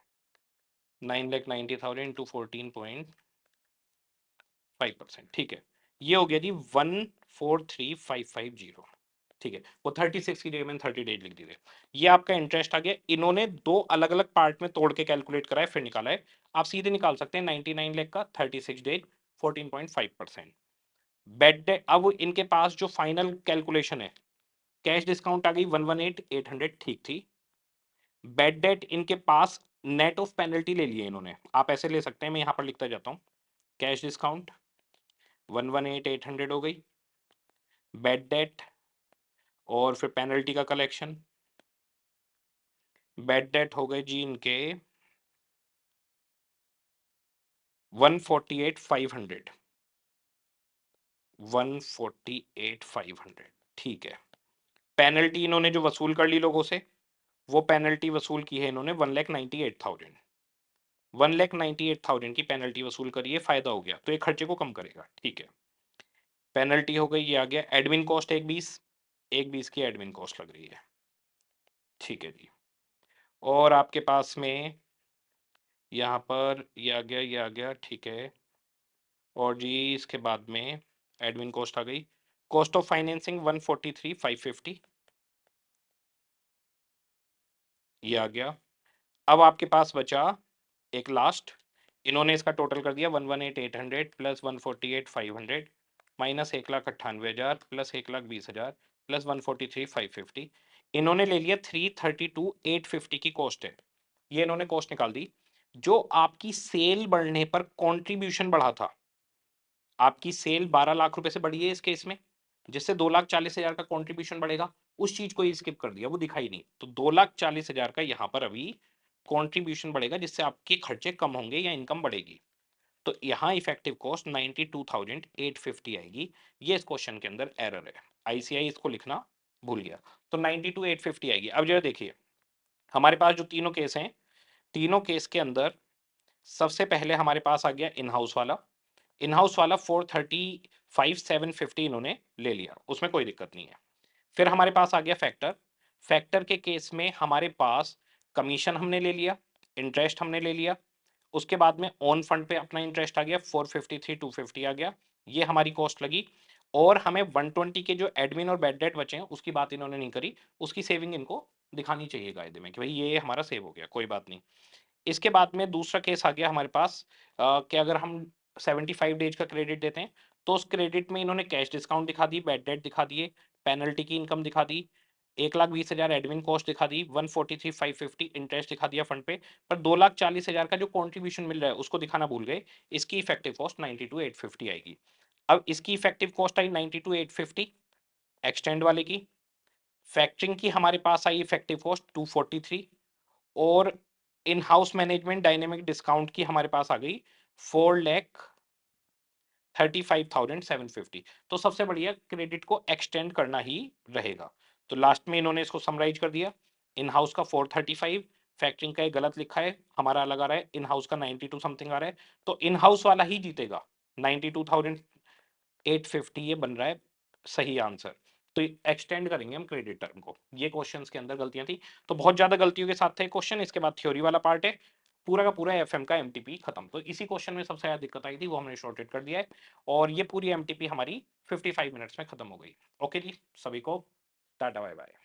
9,90,000 इंटू 14.5%, ठीक है। ये हो गया जी 143,550, ठीक है। वो 36 की जगह मैंने 30 डेज लिख दिए। ये आपका इंटरेस्ट आ गया। इन्होंने दो अलग अलग पार्ट में तोड़ के कैलकुलेट करा है, फिर निकाला है। आप सीधे निकाल सकते हैं 99 लाख का 36 डेज 14.5%। बेड डेट, अब इनके पास जो फाइनल कैलकुलेशन है, कैश डिस्काउंट आ गई 118,800, ठीक थी। बेड डेट इनके पास नेट ऑफ पेनल्टी ले लिए इन्होंने, आप ऐसे ले सकते हैं, मैं यहां पर लिखता जाता हूं। कैश डिस्काउंट 118,800 हो गई, बेड डेट और फिर पेनल्टी का कलेक्शन, बेड डेट हो गए जी इनके 148,500, 148,500, ठीक है। पेनल्टी इन्होंने जो वसूल कर ली लोगों से, वो पेनल्टी वसूल की है इन्होंने 1,98,000, 1,98,000 की पेनल्टी वसूल करिए, फायदा हो गया, तो ये खर्चे को कम करेगा, ठीक है। पेनल्टी हो गई, ये आ गया। एडमिन कॉस्ट 1,20 की एडमिन कॉस्ट लग रही है, ठीक है जी। और आपके पास में यहाँ पर ये आ गया, ये आ गया, ठीक है। और जी इसके बाद में एडमिन कॉस्ट आ गई। कॉस्ट ऑफ फाइनेंसिंग 143,550, ये आ गया। अब आपके पास बचा एक लास्ट, इन्होंने इसका टोटल कर दिया 118,800 प्लस 148,500 माइनस 1,98,000 प्लस 1,20,000 प्लस 143,550। इन्होंने ले लिया 332,850 की कॉस्ट है, ये इन्होंने कॉस्ट निकाल दी। जो आपकी सेल बढ़ने पर कंट्रीब्यूशन बढ़ा था, आपकी सेल 12 लाख रुपए से बढ़ी है इस केस में, जिससे 2,40,000 का कंट्रीब्यूशन बढ़ेगा, उस चीज को ही स्किप कर दिया, वो दिखाई नहीं। तो 2,40,000 का यहाँ पर अभी कंट्रीब्यूशन बढ़ेगा, जिससे आपके खर्चे कम होंगे या इनकम बढ़ेगी। तो यहाँ इफेक्टिव कॉस्ट 92,850 आएगी। ये इस क्वेश्चन के अंदर एरर है, आईसीआई इसको लिखना भूल गया। तो 92,850 आएगी। अब जरा देखिए, हमारे पास जो तीनों केस हैं, तीनों केस के अंदर सबसे पहले हमारे पास आ गया इन हाउस वाला। इन हाउस वाला 435,750 इन्होंने ले लिया, उसमें कोई दिक्कत नहीं है। फिर हमारे पास आ गया फैक्टर। फैक्टर के केस में हमारे पास कमीशन हमने ले लिया, इंटरेस्ट हमने ले लिया, उसके बाद में ऑन फंड पे अपना इंटरेस्ट आ गया 453,250 आ गया, ये हमारी कॉस्ट लगी। और हमें 120 के जो एडमिन और बैड डेट बचे हैं उसकी बात इन्होंने नहीं करी, उसकी सेविंग इनको दिखानी चाहिए कायदे में कि भाई ये हमारा सेव हो गया, कोई बात नहीं। इसके बाद में दूसरा केस आ गया हमारे पास, कि अगर हम 75 डेज का क्रेडिट देते हैं, तो उस क्रेडिट में इन्होंने कैश डिस्काउंट दिखा दी, बैड डेट दिखा दिए, पेनल्टी की इनकम दिखा दी, 1,20,000 एडमिन कॉस्ट दिखा दी, 143,550 इंटरेस्ट दिखा दिया फंड पे, पर 2,40,000 का जो कंट्रीब्यूशन मिल रहा है उसको दिखाना भूल गए। इसकी इफेक्टिव कॉस्ट 92,850 आएगी। अब इसकी इफेक्टिव कॉस्ट आई 92,850 एक्सटेंड वाले की। फैक्टरिंग की हमारे पास आई इफेक्टिव कॉस्ट 243 और इन हाउस मैनेजमेंट डायनेमिक डिस्काउंट की हमारे पास आ गई 4,35,750। तो सबसे बढ़िया क्रेडिट को एक्सटेंड करना ही रहेगा। तो लास्ट में इन्होंने इसको समराइज कर दिया। इन हाउस का 435, फैक्टरिंग का ये गलत लिखा है, हमारा अलग आ रहा है, इन हाउस का 92 समथिंग आ रहा है, तो इन हाउस वाला ही जीतेगा। 92,850 ये बन रहा है सही आंसर। तो एक्सटेंड करेंगे हम क्रेडिट टर्म को। ये क्वेश्चंस के अंदर गलतियां थी, तो बहुत ज्यादा गलतियों के साथ थे क्वेश्चन। इसके बाद थ्योरी वाला पार्ट है, पूरा का पूरा एफएम का एमटीपी खत्म। तो इसी क्वेश्चन में सबसे ज्यादा दिक्कत आई थी, वो हमने शॉर्टेड कर दिया है और ये पूरी एमटीपी हमारी 55 मिनट्स में खत्म हो गई। ओके जी, सभी को टाटा बाय बाय।